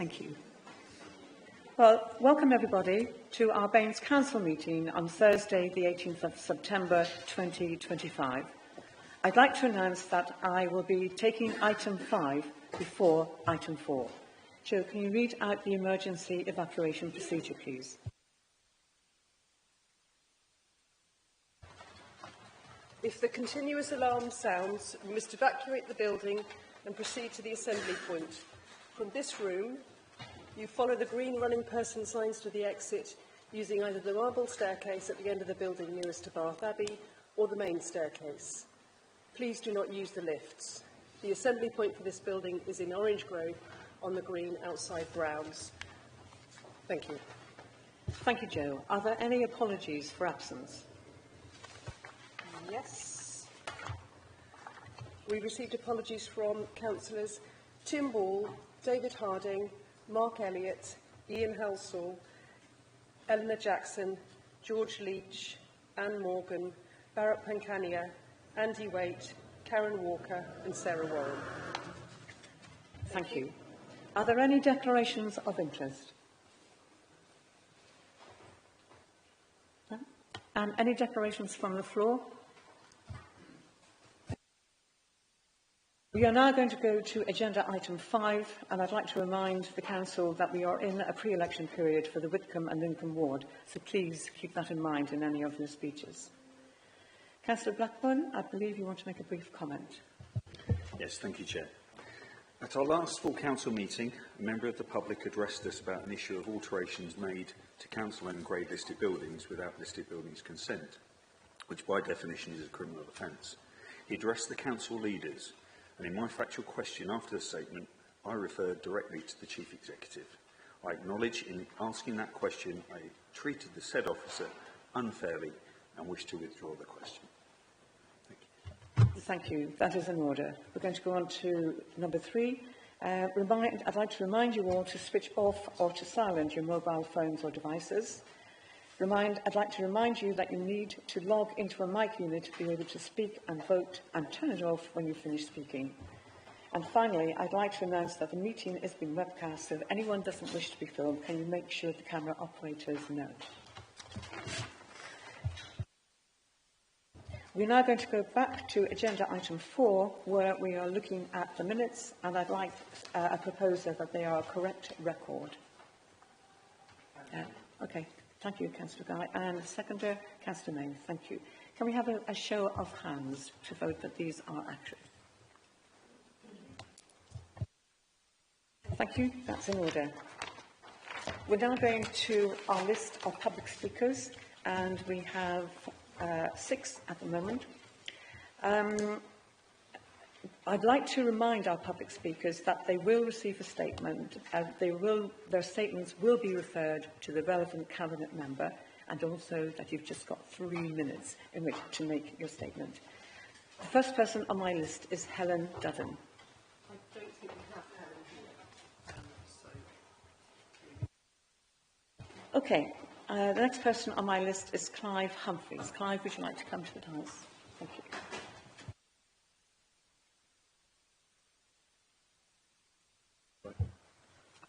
Thank you. Well, welcome everybody to our Baines Council meeting on Thursday, the 18th of September 2025. I'd like to announce that I will be taking item 5 before item 4. Joe, can you read out the emergency evacuation procedure, please? If the continuous alarm sounds, we must evacuate the building and proceed to the assembly point. From this room, you follow the green running person signs to the exit using either the marble staircase at the end of the building nearest to Bath Abbey or the main staircase. Please do not use the lifts. The assembly point for this building is in Orange Grove on the green outside Browns. Thank you. Thank you, Joe. Are there any apologies for absence? Yes. We received apologies from councillors Tim Ball, David Harding, Mark Elliott, Ian Halsall, Eleanor Jackson, George Leach, Anne Morgan, Bharat Pankania, Andy Waite, Karen Walker and Sarah Warren. Thank you. Are there any declarations of interest? No? And any declarations from the floor? We are now going to go to agenda item 5, and I'd like to remind the Council that we are in a pre-election period for the Whitcomb and Lincoln ward, so please keep that in mind in any of your speeches. Councillor Blackburn, I believe you want to make a brief comment. Yes, thank you, Chair. At our last full council meeting, a member of the public addressed us about an issue of alterations made to council-owned grade listed buildings without listed buildings' consent, which by definition is a criminal offence. He addressed the council leaders, and in my factual question after the statement, I referred directly to the Chief Executive. I acknowledge in asking that question I treated the said officer unfairly and wish to withdraw the question. Thank you. That is in order. We're going to go on to number 3. I'd like to remind you all to switch off or to silent your mobile phones or devices. I'd like to remind you that you need to log into a mic unit to be able to speak and vote and turn it off when you finish speaking. And finally, I'd like to announce that the meeting is being webcast, so if anyone doesn't wish to be filmed, can you make sure the camera operators know? We're now going to go back to agenda item 4, where we are looking at the minutes, and I'd like a proposer that they are a correct record. Okay. Thank you, Councillor Guy. And seconder, Councillor May. Thank you. Can we have a show of hands to vote that these are accurate? Thank you. That's in order. We're now going to our list of public speakers, and we have 6 at the moment. I'd like to remind our public speakers that they will receive a statement. Their statements will be referred to the relevant cabinet member, and also that you've just got 3 minutes in which to make your statement. The first person on my list is Helen Dudden. I don't think we have Helen here. Okay. The next person on my list is Clive Humphreys. Clive, would you like to come to the dais? Thank you.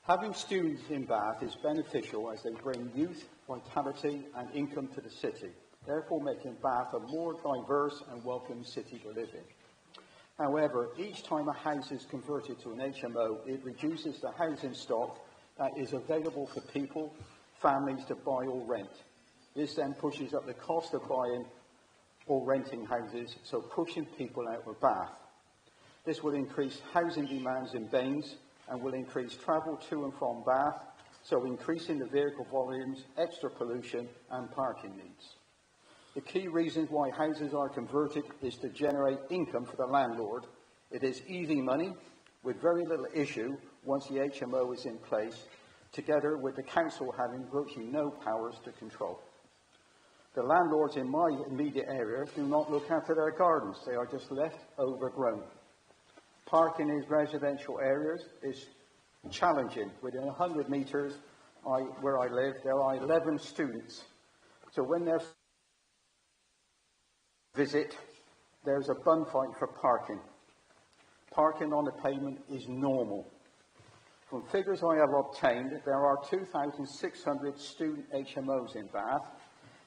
Having students in Bath is beneficial as they bring youth, vitality and income to the city, therefore making Bath a more diverse and welcome city to live in. However, each time a house is converted to an HMO, it reduces the housing stock that is available for people, families to buy or rent. This then pushes up the cost of buying or renting houses, so pushing people out of Bath. This will increase housing demands in Baines and will increase travel to and from Bath, so increasing the vehicle volumes, extra pollution and parking needs. The key reasons why houses are converted is to generate income for the landlord. It is easy money with very little issue once the HMO is in place, together with the council having virtually no powers to control. The landlords in my immediate area do not look after their gardens. They are just left overgrown. Parking in residential areas is challenging. Within 100 metres where I live, there are 11 students. So when they visit, there's a bun fight for parking. Parking on the pavement is normal. From figures I have obtained, there are 2,600 student HMOs in Bath,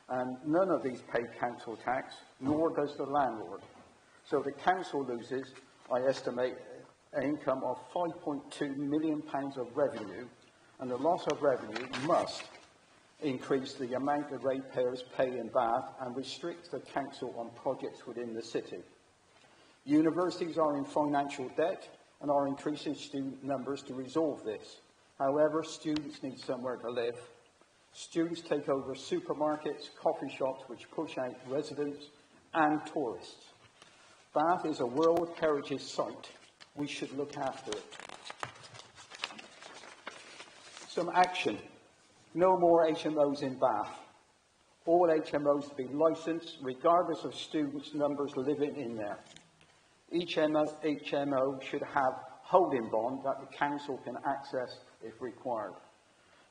and none of these pay council tax, nor does the landlord. So the council loses, I estimate, an income of £5.2 million of revenue, and the loss of revenue must increase the amount the ratepayers pay in Bath and restrict the council on projects within the city. Universities are in financial debt and are increasing student numbers to resolve this. However, students need somewhere to live. Students take over supermarkets, coffee shops, which push out residents and tourists. Bath is a World Heritage Site. We should look after it. Some action. No more HMOs in Bath. All HMOs to be licensed, regardless of students' numbers living in there. Each HMO should have holding bond that the council can access if required.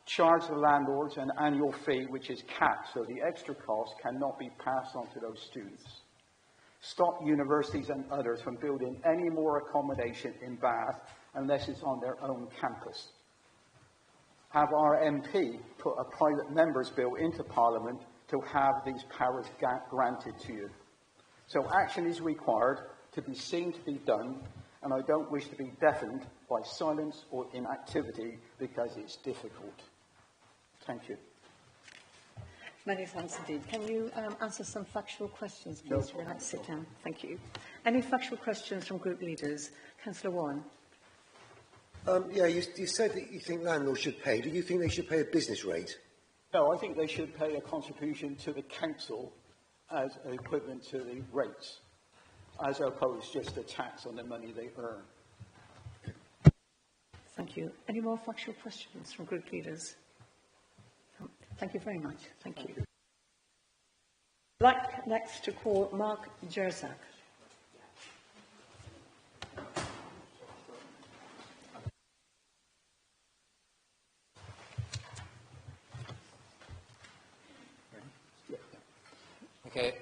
Charge the landlords an annual fee which is capped, so the extra cost cannot be passed on to those students. Stop universities and others from building any more accommodation in Bath unless it's on their own campus. Have our MP put a private member's bill into Parliament to have these powers granted to you. So action is required to be seen to be done, and I don't wish to be deafened by silence or inactivity because it's difficult. Thank you. Many thanks indeed. Can you answer some factual questions, please? No. Would you like to sit down? Thank you. Any factual questions from group leaders? Councillor Warren. Yeah, you said that you think landlords should pay. Do you think they should pay a business rate? No, I think they should pay a contribution to the council as an equivalent to the rates, as opposed to just a tax on the money they earn. Thank you. Any more factual questions from group leaders? Thank you very much. Thank you. I'd like next to call Mark Jerzak. Okay,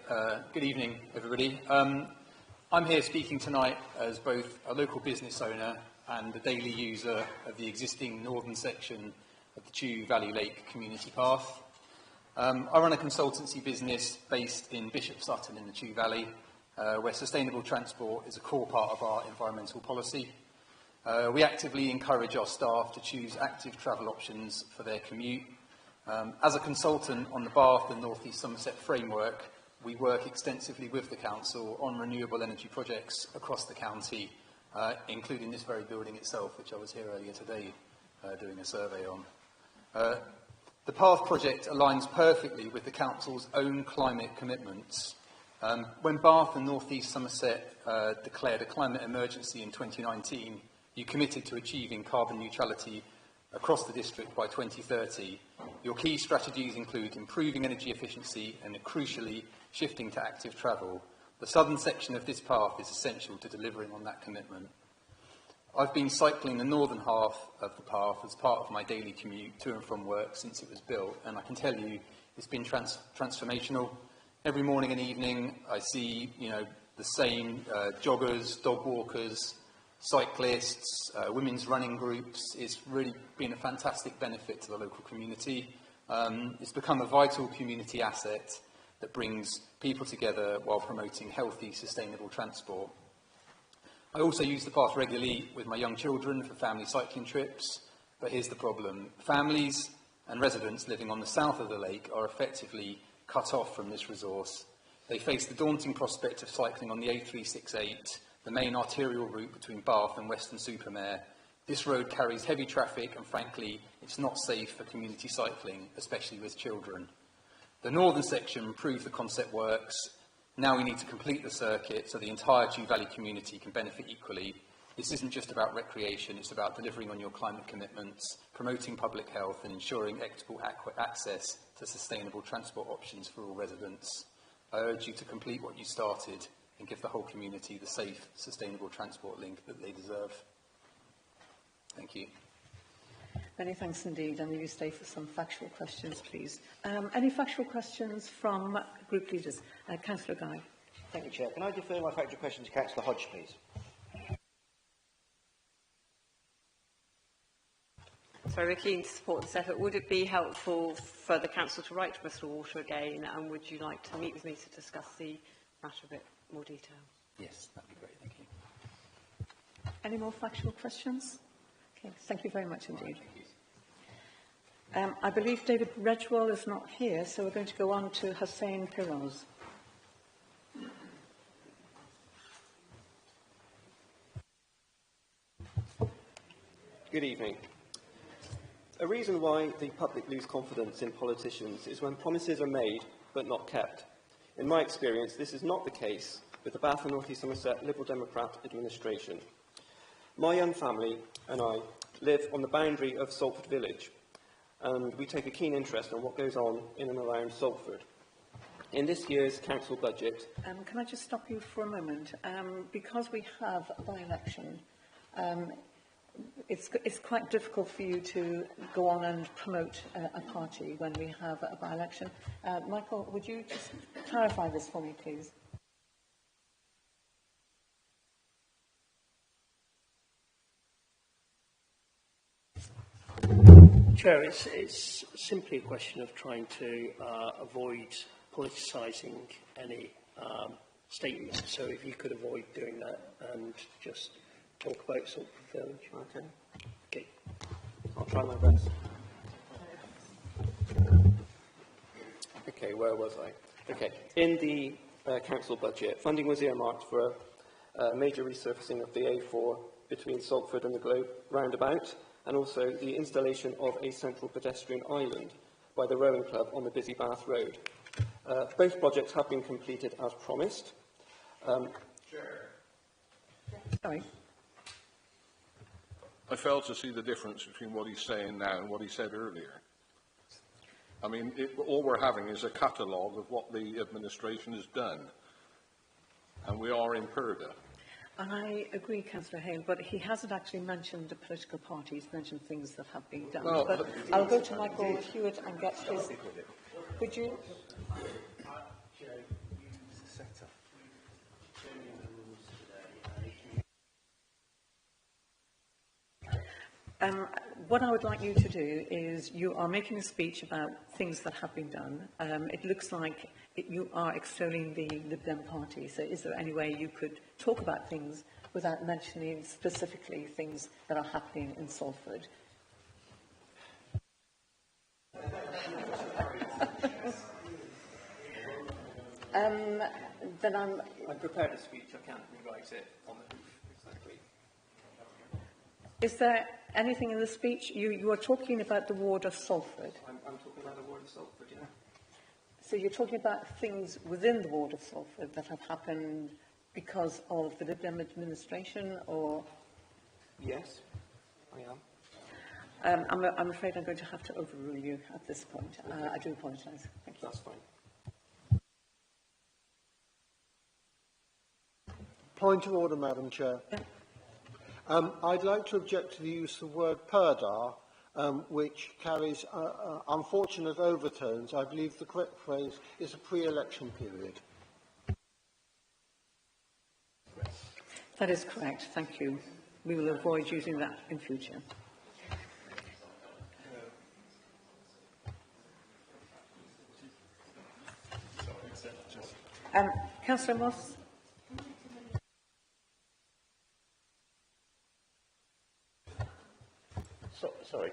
good evening, everybody. I'm here speaking tonight as both a local business owner and a daily user of the existing northern section of the Chew Valley Lake Community Path. I run a consultancy business based in Bishop Sutton in the Chew Valley, where sustainable transport is a core part of our environmental policy. We actively encourage our staff to choose active travel options for their commute. As a consultant on the Bath and North East Somerset framework, we work extensively with the council on renewable energy projects across the county, including this very building itself, which I was here earlier today doing a survey on. The PATH project aligns perfectly with the council's own climate commitments. When Bath and North East Somerset declared a climate emergency in 2019, you committed to achieving carbon neutrality across the district by 2030. Your key strategies include improving energy efficiency and, crucially, shifting to active travel. The southern section of this path is essential to delivering on that commitment. I've been cycling the northern half of the path as part of my daily commute to and from work since it was built, and I can tell you it's been transformational. Every morning and evening I see, the same joggers, dog walkers, cyclists, women's running groups. It's really been a fantastic benefit to the local community. It's become a vital community asset that brings people together while promoting healthy, sustainable transport. I also use the path regularly with my young children for family cycling trips, but here's the problem. Families and residents living on the south of the lake are effectively cut off from this resource. They face the daunting prospect of cycling on the A368, the main arterial route between Bath and Weston-super-Mare. This road carries heavy traffic and, frankly, it's not safe for community cycling, especially with children. The northern section proved the concept works. Now we need to complete the circuit so the entire Chew Valley community can benefit equally. This isn't just about recreation, it's about delivering on your climate commitments, promoting public health and ensuring equitable access to sustainable transport options for all residents. I urge you to complete what you started and give the whole community the safe, sustainable transport link that they deserve. Thank you. Many thanks indeed, and will you stay for some factual questions, please? Any factual questions from group leaders? Councillor Guy. Thank you, Chair. Can I defer my factual question to Councillor Hodge, please? Sorry, we're keen to support this effort. Would it be helpful for the council to write to Bristol Water again, and would you like to meet with me to discuss the matter a bit more detail? Yes, that'd be great, thank you. Any more factual questions? Okay, thank you very much indeed. I believe David Redgewell is not here, so we're going to go on to Hussein Piroz. Good evening. A reason why the public lose confidence in politicians is when promises are made but not kept. In my experience, this is not the case with the Bath and North East Somerset Liberal Democrat administration. My young family and I live on the boundary of Salford Village, and we take a keen interest in what goes on in and around Salford. In this year's council budget... Can I just stop you for a moment? Because we have a by-election, it's quite difficult for you to go on and promote a party when we have a by-election. Michael, would you just clarify this for me, please? Chair, it's simply a question of trying to avoid politicising any statement. So if you could avoid doing that and just talk about Salford Village. Okay. Okay. I'll try my best. Okay, where was I? Okay, in the council budget, funding was earmarked for a major resurfacing of the A4 between Salford and the Globe roundabout, and also the installation of a central pedestrian island by the Rowing Club on the busy Bath Road. Both projects have been completed as promised. Sorry. I fail to see the difference between what he's saying now and what he said earlier. I mean, all we're having is a catalogue of what the administration has done, and we are in purdah. I agree, Councillor Hale, but he hasn't actually mentioned the political parties, mentioned things that have been done. Well, but I'll go to Michael Hewitt and get his... Could you... what I would like you to do is you are making a speech about things that have been done. It looks like you are extolling the Lib Dem party. So is there any way you could talk about things without mentioning specifically things that are happening in Salford? Then I've prepared a speech. I can't rewrite it on the hoof, exactly. Is there anything in the speech? You are talking about the ward of Salford. I'm talking about the ward of Salford, yeah. So you're talking about things within the ward of Salford that have happened because of the Lib Dem administration, or...? Yes, I am. I'm afraid I'm going to have to overrule you at this point. I do apologise. Thank you. That's fine. Point of order, Madam Chair. I'd like to object to the use of the word purdah, which carries unfortunate overtones. I believe the correct phrase is a pre-election period. That is correct. Thank you. We will avoid using that in future. Councillor Moss. Sorry,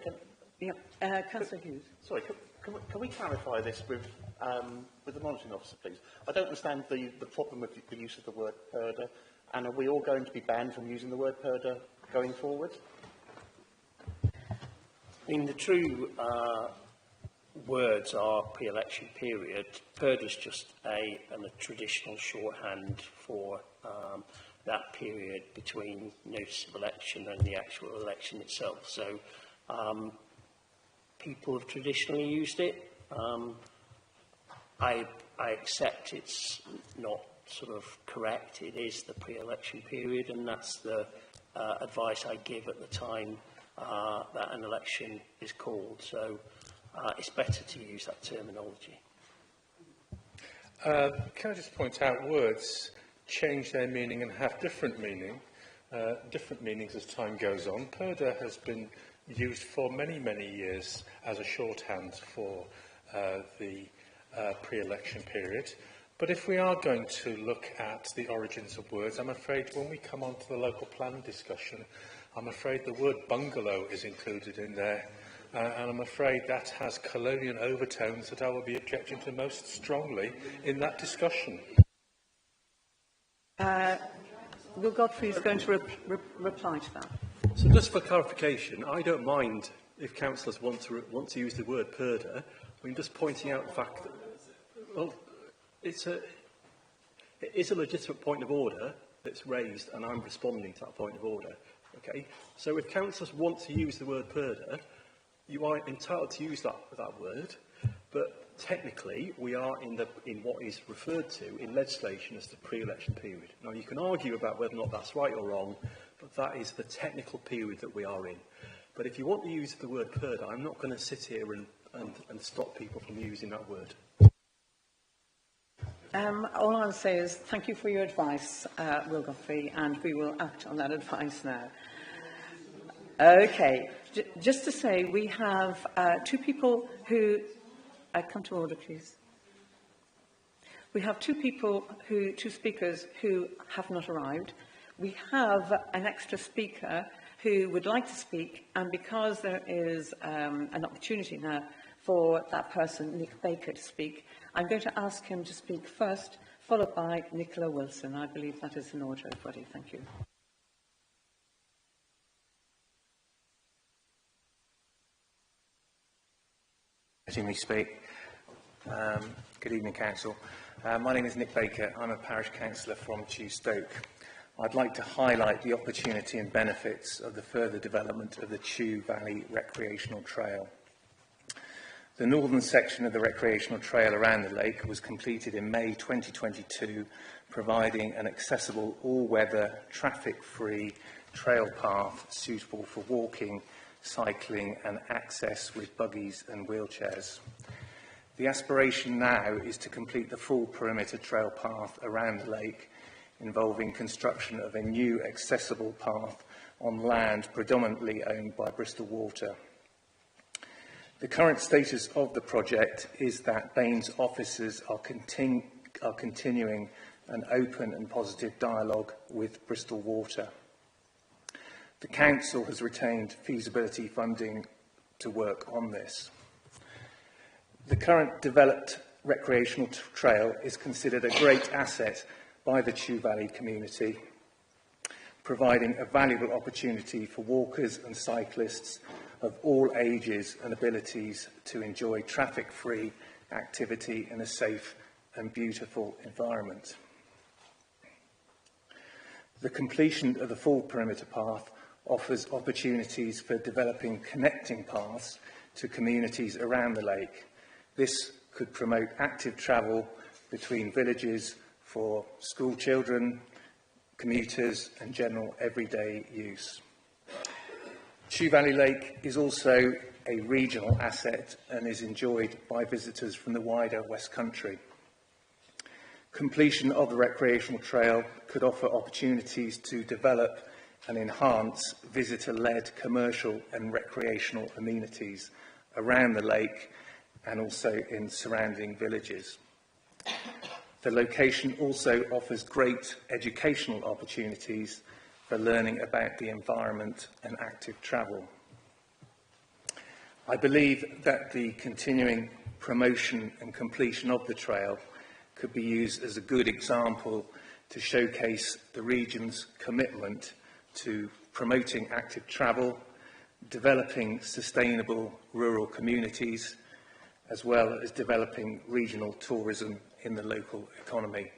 Councillor Hughes. Sorry, can we clarify this with the monitoring officer, please? I don't understand the problem with the use of the word purdah, and are we all going to be banned from using the word purdah going forward? I mean, the true words are pre-election period. Purdah is just a traditional shorthand for that period between notice of election and the actual election itself. So people have traditionally used it. I accept it's not sort of correct. It is the pre-election period, and that's the advice I give at the time that an election is called. So it's better to use that terminology. Can I just point out, words change their meaning and have different meanings as time goes on. Purdah has been used for many, many years as a shorthand for the pre-election period. But if we are going to look at the origins of words, I'm afraid when we come on to the local plan discussion, I'm afraid the word bungalow is included in there. And I'm afraid that has colonial overtones that I will be objecting to most strongly in that discussion. Will Godfrey is going to reply to that. So just for clarification, I don't mind if councillors want to use the word purdah. I mean, just pointing out the fact that, well, it is a legitimate point of order that's raised, and I'm responding to that point of order. Okay? So if councillors want to use the word purdah, you are entitled to use that word, but technically we are in what is referred to in legislation as the pre-election period. Now, you can argue about whether or not that's right or wrong, but that is the technical period that we are in. But if you want to use the word purdah, I'm not going to sit here and stop people from using that word. All I'll say is thank you for your advice, Will Godfrey, and we will act on that advice now. Okay, just to say, we have two people who... come to order, please. We have two speakers who have not arrived. We have an extra speaker who would like to speak, and because there is an opportunity now for that person, Nick Baker, to speak, I'm going to ask him to speak first, followed by Nicola Wilson. I believe that is in order, everybody. Thank you. Letting me speak. Good evening, Council. My name is Nick Baker. I'm a parish councillor from Chew Stoke. I'd like to highlight the opportunity and benefits of the further development of the Chew Valley Recreational Trail. The northern section of the recreational trail around the lake was completed in May 2022, providing an accessible all-weather, traffic-free trail path suitable for walking, cycling and access with buggies and wheelchairs. The aspiration now is to complete the full perimeter trail path around the lake, involving construction of a new accessible path on land predominantly owned by Bristol Water. The current status of the project is that Baines officers are continuing an open and positive dialogue with Bristol Water. The Council has retained feasibility funding to work on this. The current developed recreational trail is considered a great asset by the Chew Valley community, providing a valuable opportunity for walkers and cyclists of all ages and abilities to enjoy traffic-free activity in a safe and beautiful environment. The completion of the full perimeter path offers opportunities for developing connecting paths to communities around the lake. This could promote active travel between villages for school children, commuters and general everyday use. Chew Valley Lake is also a regional asset and is enjoyed by visitors from the wider West Country. Completion of the recreational trail could offer opportunities to develop and enhance visitor-led commercial and recreational amenities around the lake and also in surrounding villages. The location also offers great educational opportunities for learning about the environment and active travel. I believe that the continuing promotion and completion of the trail could be used as a good example to showcase the region's commitment to promoting active travel, developing sustainable rural communities, as well as developing regional tourism in the local economy.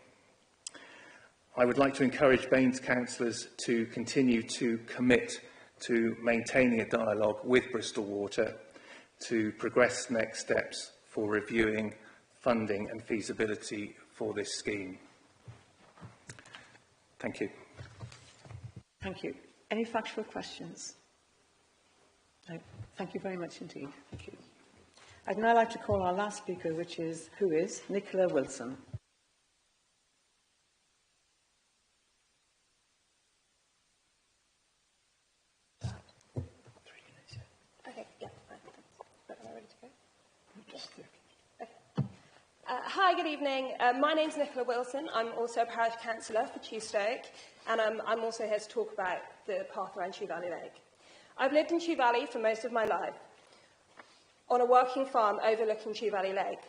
I would like to encourage Baines councillors to continue to commit to maintaining a dialogue with Bristol Water to progress next steps for reviewing funding and feasibility for this scheme. Thank you. Thank you. Any factual questions? No. Thank you very much indeed. Thank you. I'd now like to call our last speaker, who is Nicola Wilson. Hi, good evening. My name's Nicola Wilson. I'm also a parish councillor for Chew Stoke, and I'm also here to talk about the path around Chew Valley Lake. I've lived in Chew Valley for most of my life, on a working farm overlooking Chew Valley Lake.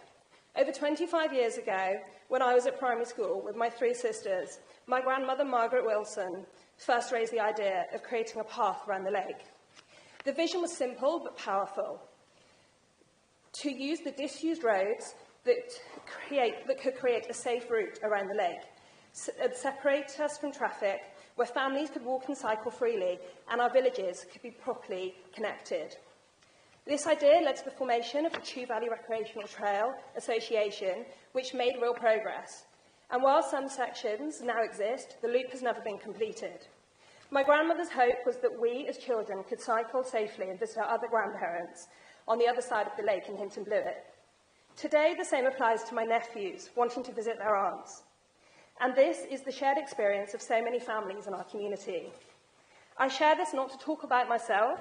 Over 25 years ago, when I was at primary school with my 3 sisters, my grandmother, Margaret Wilson, first raised the idea of creating a path around the lake. The vision was simple but powerful: to use the disused roads that could create a safe route around the lake, separate us from traffic, where families could walk and cycle freely, and our villages could be properly connected. This idea led to the formation of the Chew Valley Recreational Trail Association, which made real progress. And while some sections now exist, the loop has never been completed. My grandmother's hope was that we, as children, could cycle safely and visit our other grandparents on the other side of the lake in Hinton Blewett. Today, the same applies to my nephews, wanting to visit their aunts. And this is the shared experience of so many families in our community. I share this not to talk about myself,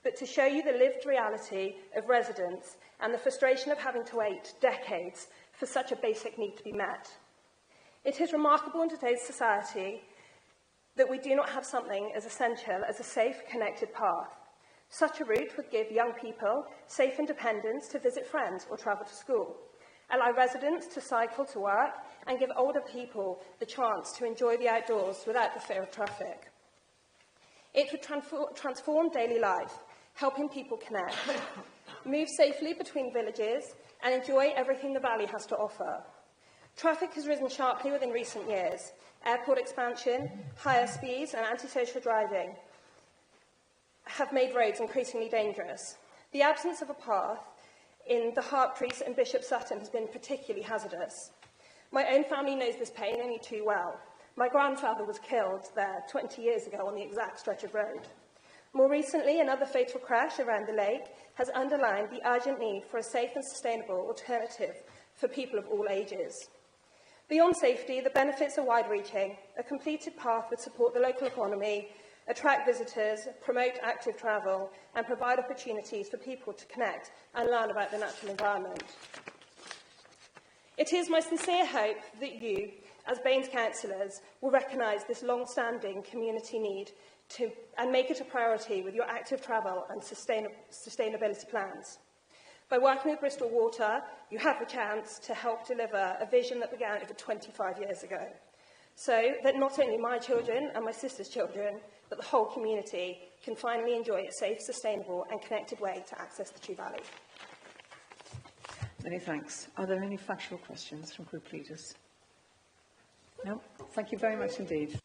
but to show you the lived reality of residents and the frustration of having to wait decades for such a basic need to be met. It is remarkable in today's society that we do not have something as essential as a safe, connected path. Such a route would give young people safe independence to visit friends or travel to school, allow residents to cycle to work, and give older people the chance to enjoy the outdoors without the fear of traffic. It would transform daily life, helping people connect, move safely between villages, and enjoy everything the valley has to offer. Traffic has risen sharply within recent years. Airport expansion, higher speeds, and antisocial driving have made roads increasingly dangerous. The absence of a path in the Hartpriest and Bishop Sutton has been particularly hazardous. My own family knows this pain only too well. My grandfather was killed there 20 years ago on the exact stretch of road. More recently, another fatal crash around the lake has underlined the urgent need for a safe and sustainable alternative for people of all ages. Beyond safety, the benefits are wide-reaching. A completed path would support the local economy, attract visitors, promote active travel, and provide opportunities for people to connect and learn about the natural environment. It is my sincere hope that you, as Baines councillors, will recognise this long-standing community need and make it a priority with your active travel and sustainability plans. By working with Bristol Water, you have the chance to help deliver a vision that began over 25 years ago, so that not only my children and my sister's children, but the whole community can finally enjoy a safe, sustainable and connected way to access the Chew Valley. Many thanks. Are there any factual questions from group leaders? No? Thank you very much indeed.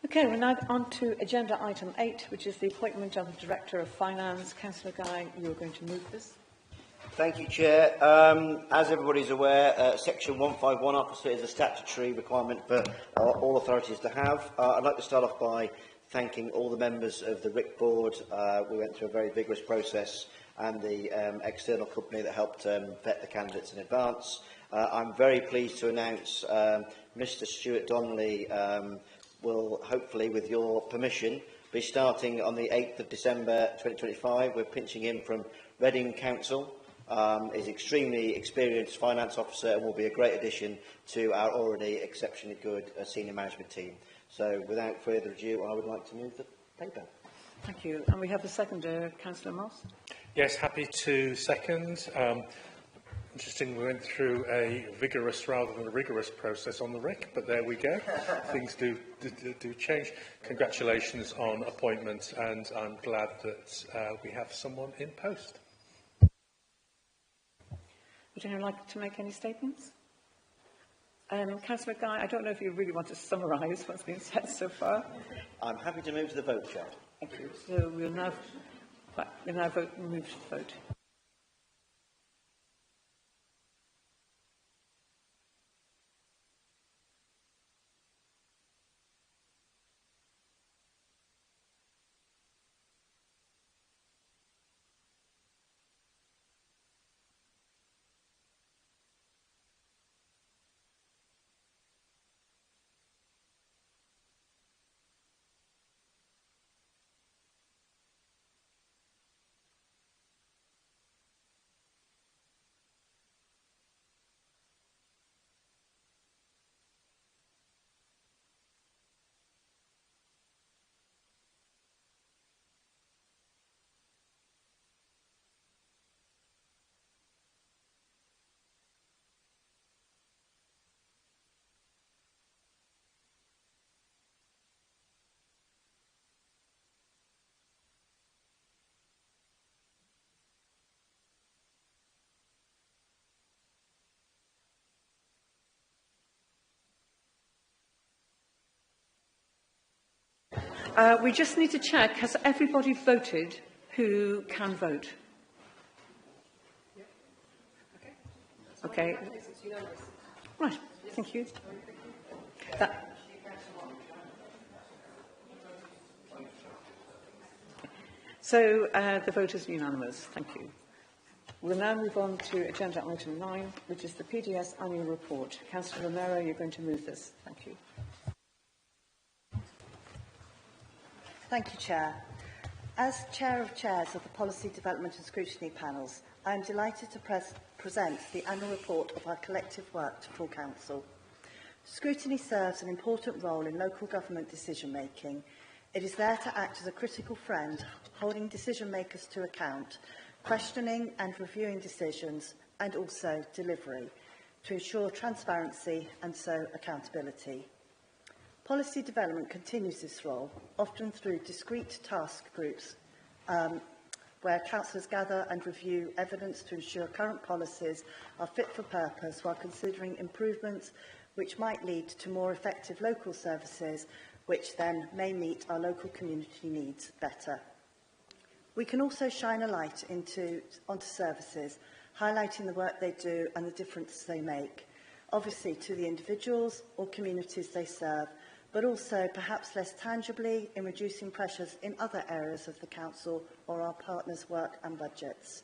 Okay, we're now on to agenda item 8, which is the appointment of the Director of Finance. Councillor Guy, you are going to move this. Thank you, Chair. As everybody's aware, Section 151 officer is a statutory requirement for all authorities to have. I'd like to start off by thanking all the members of the RIC board. We went through a very vigorous process, and the external company that helped vet the candidates in advance. I'm very pleased to announce Mr Stuart Donnelly will, hopefully with your permission, be starting on the 8th of December 2025. We're pinching him from Reading Council. Is extremely experienced finance officer and will be a great addition to our already exceptionally good senior management team. So without further ado, I would like to move the paper. Thank you. And we have the seconder, Councillor Moss. Yes, happy to second. Interesting, we went through a vigorous rather than a rigorous process on the RIC, but there we go. Things do change. Congratulations on appointment, and I'm glad that we have someone in post. Would anyone like to make any statements? Councillor Guy, I don't know if you really want to summarise what's been said so far. I'm happy to move to the vote, Chair. Thank you. So we'll now move to the vote. We just need to check, has everybody voted who can vote? Okay. Right, thank you. So the vote is unanimous. Thank you. We'll now move on to agenda item 9, which is the PDS annual report. Councillor Romero, you're going to move this. Thank you. Thank you, Chair. As Chair of Chairs of the Policy Development and Scrutiny Panels, I am delighted to present the annual report of our collective work to full Council. Scrutiny serves an important role in local government decision-making. It is there to act as a critical friend, holding decision-makers to account, questioning and reviewing decisions, and also delivery, to ensure transparency and so accountability. Policy development continues this role, often through discrete task groups, where councillors gather and review evidence to ensure current policies are fit for purpose while considering improvements which might lead to more effective local services, which then may meet our local community needs better. We can also shine a light onto services, highlighting the work they do and the difference they make, obviously to the individuals or communities they serve, but also perhaps less tangibly in reducing pressures in other areas of the Council or our partners' work and budgets.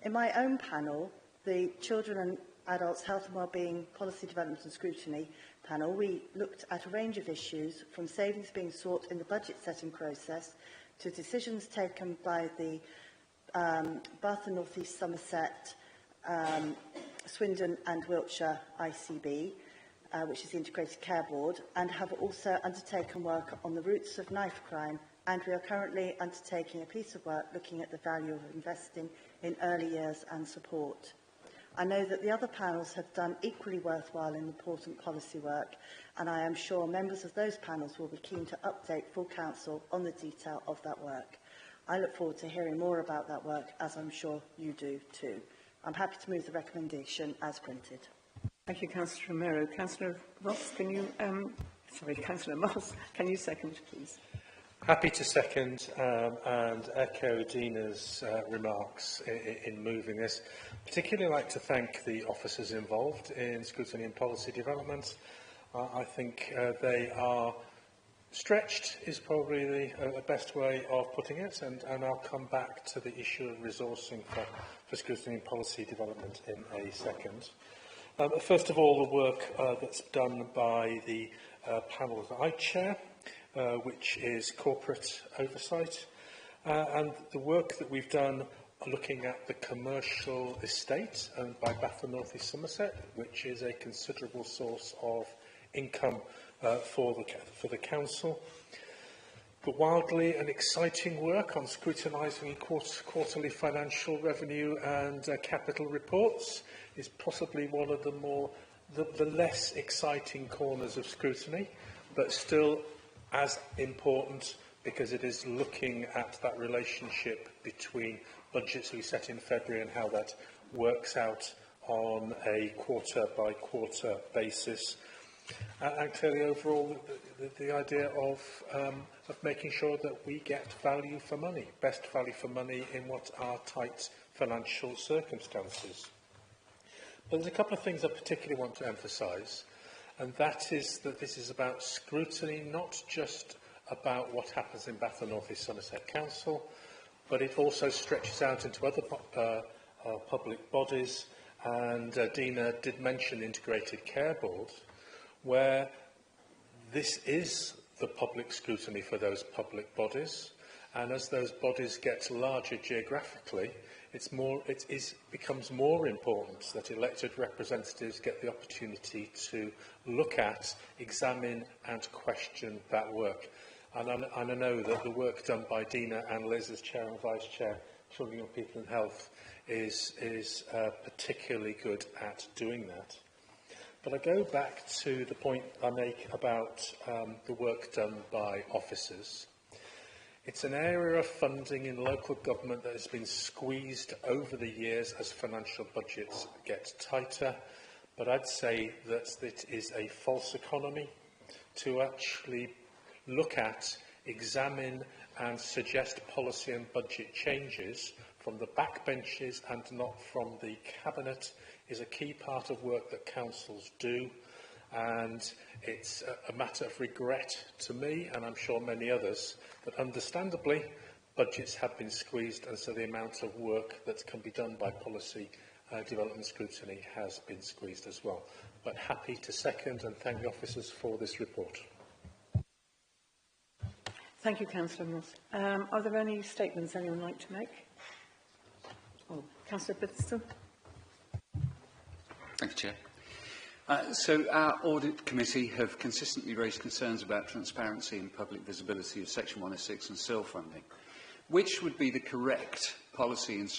In my own panel, the Children and Adults Health and Wellbeing Policy Development and Scrutiny panel, we looked at a range of issues, from savings being sought in the budget setting process to decisions taken by the Bath and North East Somerset, Swindon and Wiltshire ICB, which is the Integrated Care Board, and have also undertaken work on the roots of knife crime, and we are currently undertaking a piece of work looking at the value of investing in early years and support. I know that the other panels have done equally worthwhile and important policy work, and I am sure members of those panels will be keen to update full Council on the detail of that work. I look forward to hearing more about that work, as I'm sure you do too. I'm happy to move the recommendation as printed. Thank you, Councillor Romero. Councillor Ross, can you, Councillor Moss, can you second, please? Happy to second and echo Dina's remarks in moving this. Particularly like to thank the officers involved in scrutiny and policy development. I think they are stretched is probably the best way of putting it, and I'll come back to the issue of resourcing for scrutiny and policy development in a second. First of all, the work that's done by the panel that I chair, which is corporate oversight, and the work that we've done looking at the commercial estate owned by Bath and North East Somerset, which is a considerable source of income for the council. But wildly and exciting work on scrutinising quarterly financial revenue and capital reports is possibly one of the less exciting corners of scrutiny, but still as important, because it is looking at that relationship between budgets we set in February and how that works out on a quarter-by-quarter basis. And clearly, overall, the idea of making sure that we get value for money, best value for money in what are tight financial circumstances. But there's a couple of things I particularly want to emphasise, and that is that this is about scrutiny, not just about what happens in Bath and North East Somerset Council, but it also stretches out into other public bodies, and Dina did mention the Integrated Care Board, where this is the public scrutiny for those public bodies, and as those bodies get larger geographically, it becomes more important that elected representatives get the opportunity to look at, examine and question that work. And I know that the work done by Dina and Liz as Chair and Vice Chair, Children, Young People and Health, is particularly good at doing that. But I go back to the point I make about the work done by officers. It's an area of funding in local government that has been squeezed over the years as financial budgets get tighter, but I'd say that it is a false economy to actually look at examine and suggest policy and budget changes from the backbenches and not from the Cabinet is a key part of work that councils do, and it's a matter of regret to me, and I'm sure many others, that understandably budgets have been squeezed, and so the amount of work that can be done by policy development scrutiny has been squeezed as well. But happy to second and thank the officers for this report. Thank you, Councillor Moss. Are there any statements anyone would like to make? Oh, Councillor Biddleston. Thank you, Chair. So our Audit Committee have consistently raised concerns about transparency and public visibility of Section 106 and SIL funding. Which would be the correct policy and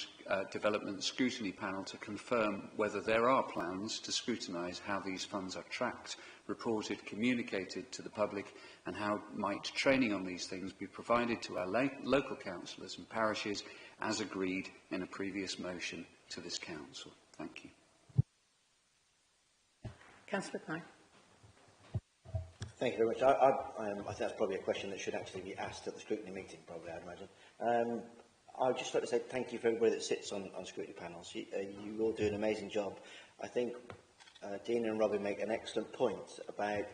development scrutiny panel to confirm whether there are plans to scrutinise how these funds are tracked, reported, communicated to the public, and how might training on these things be provided to our local councillors and parishes as agreed in a previous motion to this council? Thank you. Councillor Pye. Thank you very much. I think that's probably a question that should actually be asked at the scrutiny meeting, probably, I'd imagine. I would just like to say thank you for everybody that sits on scrutiny panels. You all do an amazing job. I think Dina and Robbie make an excellent point about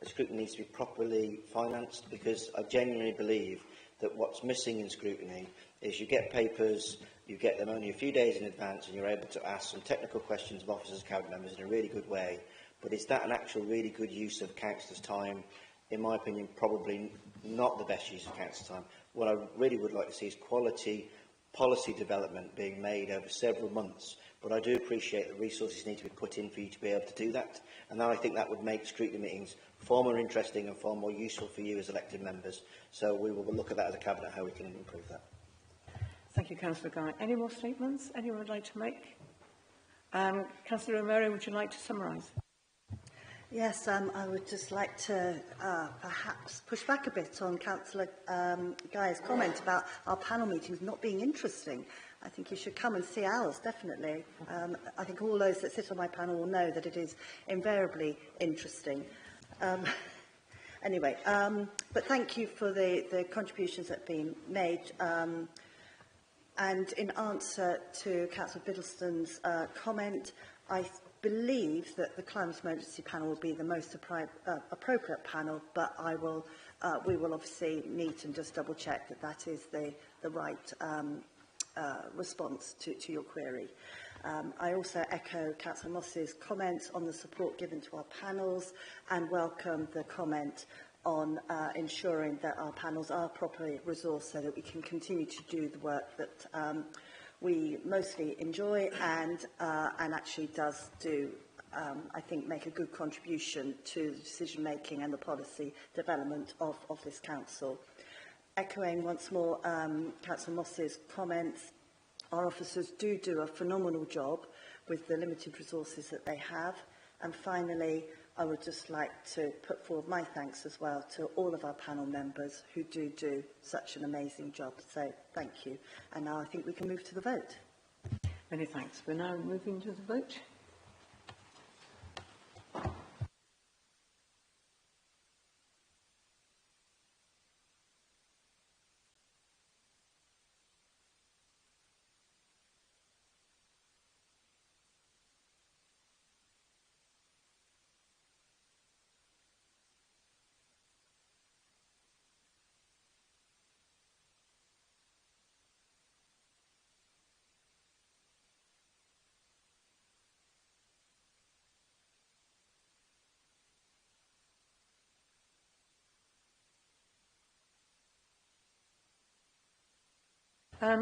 scrutiny needs to be properly financed, because I genuinely believe that what's missing in scrutiny is you get papers, you get them only a few days in advance, and you're able to ask some technical questions of officers and cabinet members in a really good way. But is that an actual really good use of councillors' time? In my opinion, probably not the best use of councillors' time. What I really would like to see is quality policy development being made over several months. But I do appreciate that resources need to be put in for you to be able to do that. And then I think that would make scrutiny meetings far more interesting and far more useful for you as elected members. So we will look at that as a cabinet, how we can improve that. Thank you, Councillor Guy. Any more statements anyone would like to make? Councillor Romero, would you like to summarise? Yes, I would just like to perhaps push back a bit on Councillor Guy's comment about our panel meetings not being interesting. I think you should come and see ours, definitely. I think all those that sit on my panel will know that it is invariably interesting. Anyway, but thank you for the contributions that have been made. And in answer to Councillor Biddleston's comment, I believe that the Climate Emergency Panel will be the most appropriate panel, but we will obviously meet and just double check that that is the right response to your query. I also echo Councillor Moss's comments on the support given to our panels and welcome the comment on ensuring that our panels are properly resourced so that we can continue to do the work that we mostly enjoy and actually does do, I think, make a good contribution to the decision-making and the policy development of this council. Echoing once more Councillor Moss's comments, our officers do a phenomenal job with the limited resources that they have. And finally, I would just like to put forward my thanks as well to all of our panel members who do such an amazing job. So thank you. And now I think we can move to the vote. Many thanks. We're now moving to the vote.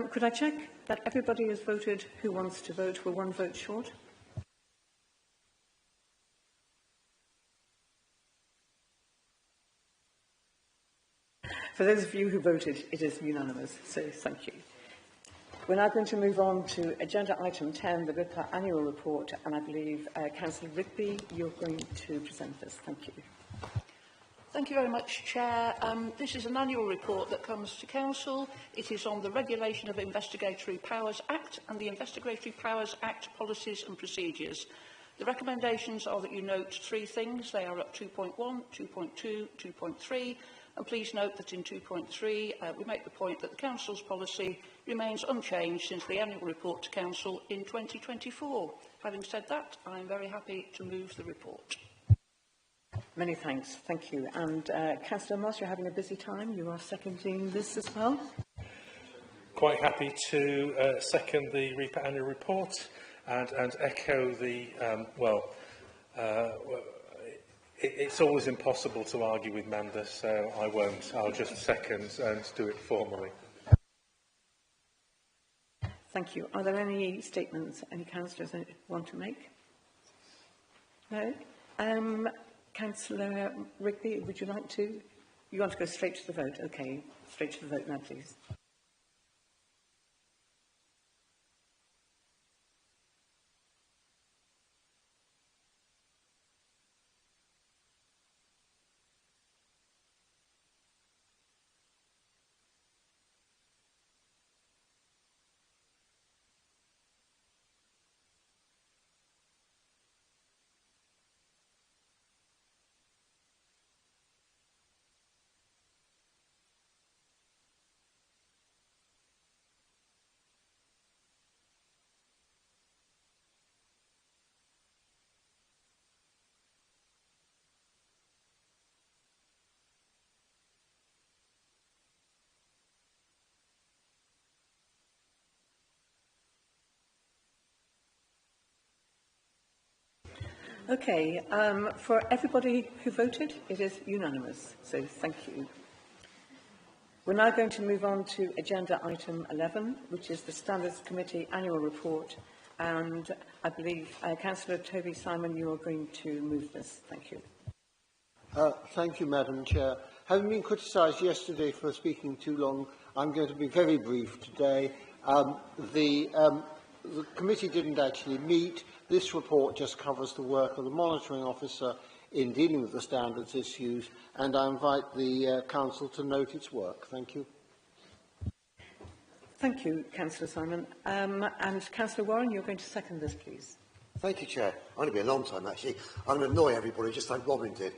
Could I check that everybody has voted who wants to vote? We're one vote short. For those of you who voted, it is unanimous, so thank you. We're now going to move on to agenda item 10, the RIPA annual report, and I believe Councillor Rigby, you're going to present this. Thank you. Thank you very much, Chair. This is an annual report that comes to Council. It is on the Regulation of Investigatory Powers Act and the Investigatory Powers Act policies and procedures. The recommendations are that you note three things. They are at 2.1, 2.2, 2.3, And please note that in 2.3, we make the point that the Council's policy remains unchanged since the annual report to Council in 2024. Having said that, I am very happy to move the report. Many thanks. Thank you. And Councillor Moss, you're having a busy time. You are seconding this as well. Quite happy to second the REPA annual report and echo the, it's always impossible to argue with Manda, so I won't. I'll just second and do it formally. Thank you. Are there any statements any councillors want to make? No? Councillor Rigby, would you like to? You want to go straight to the vote? Okay, straight to the vote now, please. Okay, for everybody who voted, it is unanimous, so thank you. We're now going to move on to agenda item 11, which is the Standards Committee annual report, and I believe Councillor Toby Simon, you are going to move this. Thank you. Thank you, Madam Chair. Having been criticised yesterday for speaking too long, I'm going to be very brief today. The committee didn't actually meet. This report just covers the work of the monitoring officer in dealing with the standards issues, and I invite the Council to note its work. Thank you. Thank you, Councillor Simon. And Councillor Warren, you're going to second this, please. Thank you, Chair. I'm going to be a long time, actually. I'm going to annoy everybody, just like Robin did.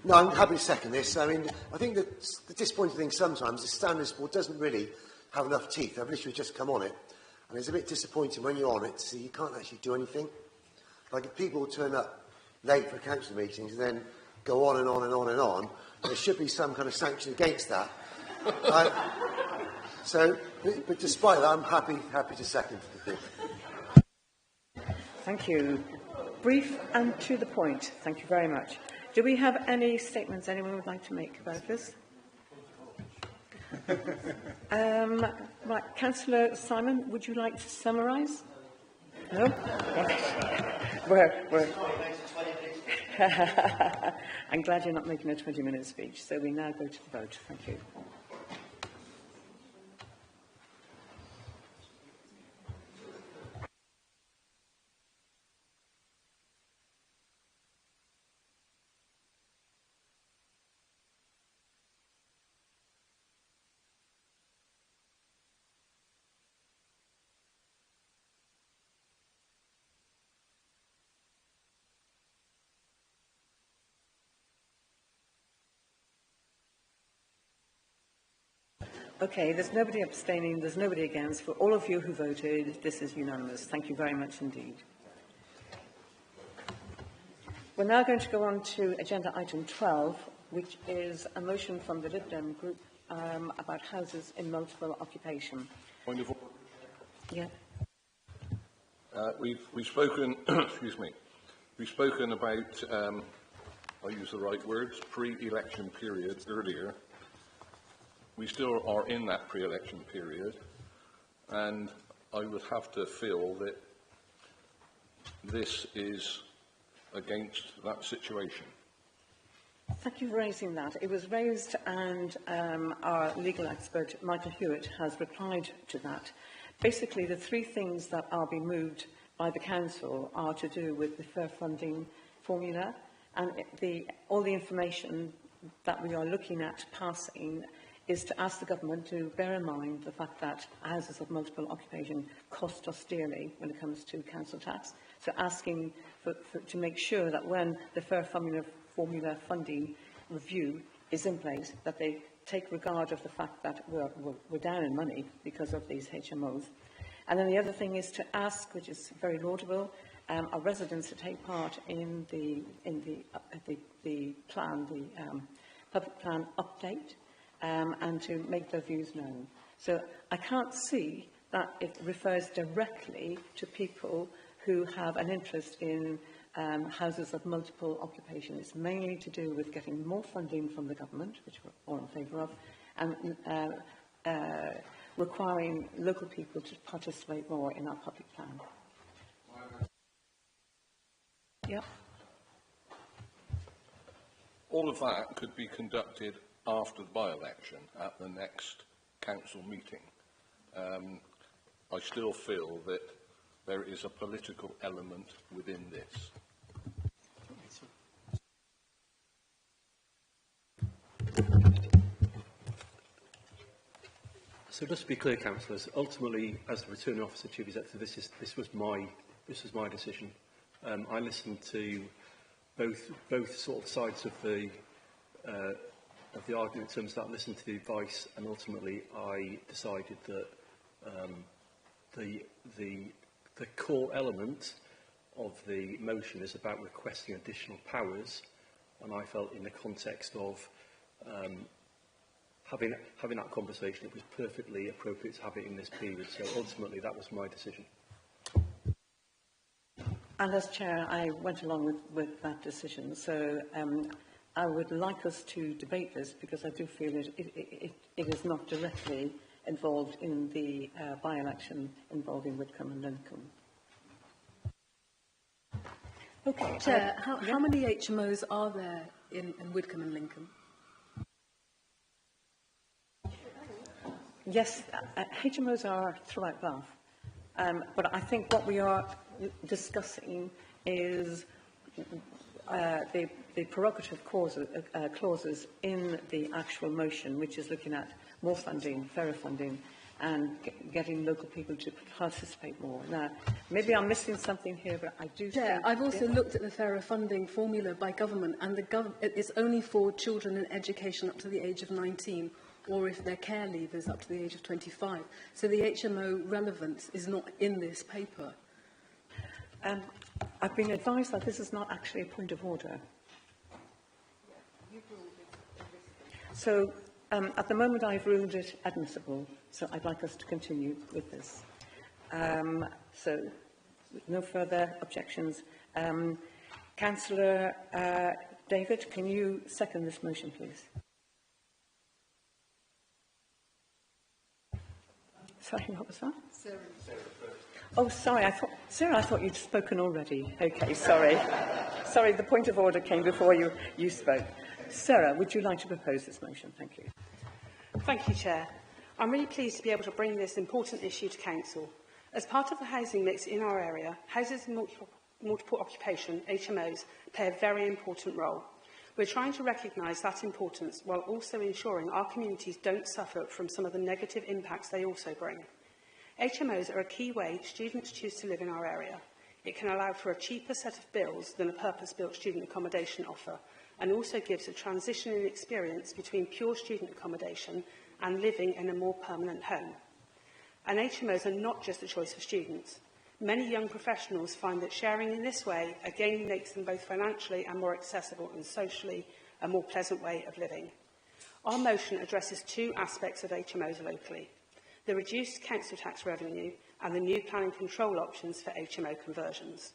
No, I'm happy to second this. I mean, I think that the disappointing thing sometimes, the standards board doesn't really have enough teeth. I've literally just come on it. And it's a bit disappointing when you're on it to see you can't actually do anything. Like if people turn up late for council meetings and then go on and on and on and on, there should be some kind of sanction against that. But despite that, I'm happy to second the thing. Thank you. Brief and to the point. Thank you very much. Do we have any statements anyone would like to make about this? Right, Councillor Simon, would you like to summarise? No? I'm glad you're not making a 20-minute speech, so we now go to the vote. Thank you. Okay, there's nobody abstaining, there's nobody against. For all of you who voted, this is unanimous. Thank you very much indeed. We're now going to go on to agenda item 12, which is a motion from the Lib Dem group about houses in multiple occupation. Point of order. Yeah. We've spoken, excuse me, we've spoken about, I use the right words, pre-election period earlier. We still are in that pre-election period, and I would have to feel that this is against that situation. Thank you for raising that. It was raised, and our legal expert, Michael Hewitt, has replied to that. Basically, the three things that are being moved by the Council are to do with the fair funding formula, and all the information that we are looking at passing is to ask the government to bear in mind the fact that houses of multiple occupation cost us dearly when it comes to council tax. So asking to make sure that when the fair formula funding review is in place, that they take regard of the fact that we're down in money because of these HMOs. And then the other thing is to ask, which is very laudable, our residents to take part in the plan, the public plan update, and to make their views known. So I can't see that it refers directly to people who have an interest in houses of multiple occupation. It's mainly to do with getting more funding from the government, which we're all in favour of, and requiring local people to participate more in our public plan. Yep. All of that could be conducted after the by-election at the next council meeting. I still feel that there is a political element within this. So just to be clear, councillors, ultimately, as the returning officer chief executive, this was my decision. I listened to both sort of sides of the argument in terms of that, listened to the advice, and ultimately I decided that the core element of the motion is about requesting additional powers, and I felt in the context of having that conversation, it was perfectly appropriate to have it in this period. So ultimately, that was my decision. And as Chair, I went along with that decision. So I would like us to debate this because I do feel it is not directly involved in the by-election involving Whitcomb and Lincoln. Okay, Chair, how many HMOs are there in Whitcomb and Lincoln? Yes, HMOs are throughout Bath. But I think what we are discussing is the prerogative clauses in the actual motion, which is looking at more funding, fairer funding, and getting local people to participate more. Now, maybe I'm missing something here, but I do think... I've also looked at the fairer funding formula by government, and it's only for children in education up to the age of 19, or if they're care leavers up to the age of 25. So the HMO relevance is not in this paper. I've been advised that this is not actually a point of order. So at the moment I've ruled it admissible, so I'd like us to continue with this. So no further objections. Councillor David, can you second this motion, please? Sorry, what was that? Sarah. Oh, sorry, Sarah, I thought you'd spoken already. Okay, sorry. Sorry, the point of order came before you spoke. Sarah, would you like to propose this motion? Thank you. Thank you, Chair. I'm really pleased to be able to bring this important issue to Council. As part of the housing mix in our area, houses of multiple occupation, HMOs, play a very important role. We're trying to recognise that importance while also ensuring our communities don't suffer from some of the negative impacts they also bring. HMOs are a key way students choose to live in our area. It can allow for a cheaper set of bills than a purpose-built student accommodation offer, and also gives a transition in experience between pure student accommodation and living in a more permanent home. And HMOs are not just a choice for students. Many young professionals find that sharing in this way again makes them both financially and more accessible and socially a more pleasant way of living. Our motion addresses two aspects of HMOs locally: the reduced council tax revenue and the new planning control options for HMO conversions.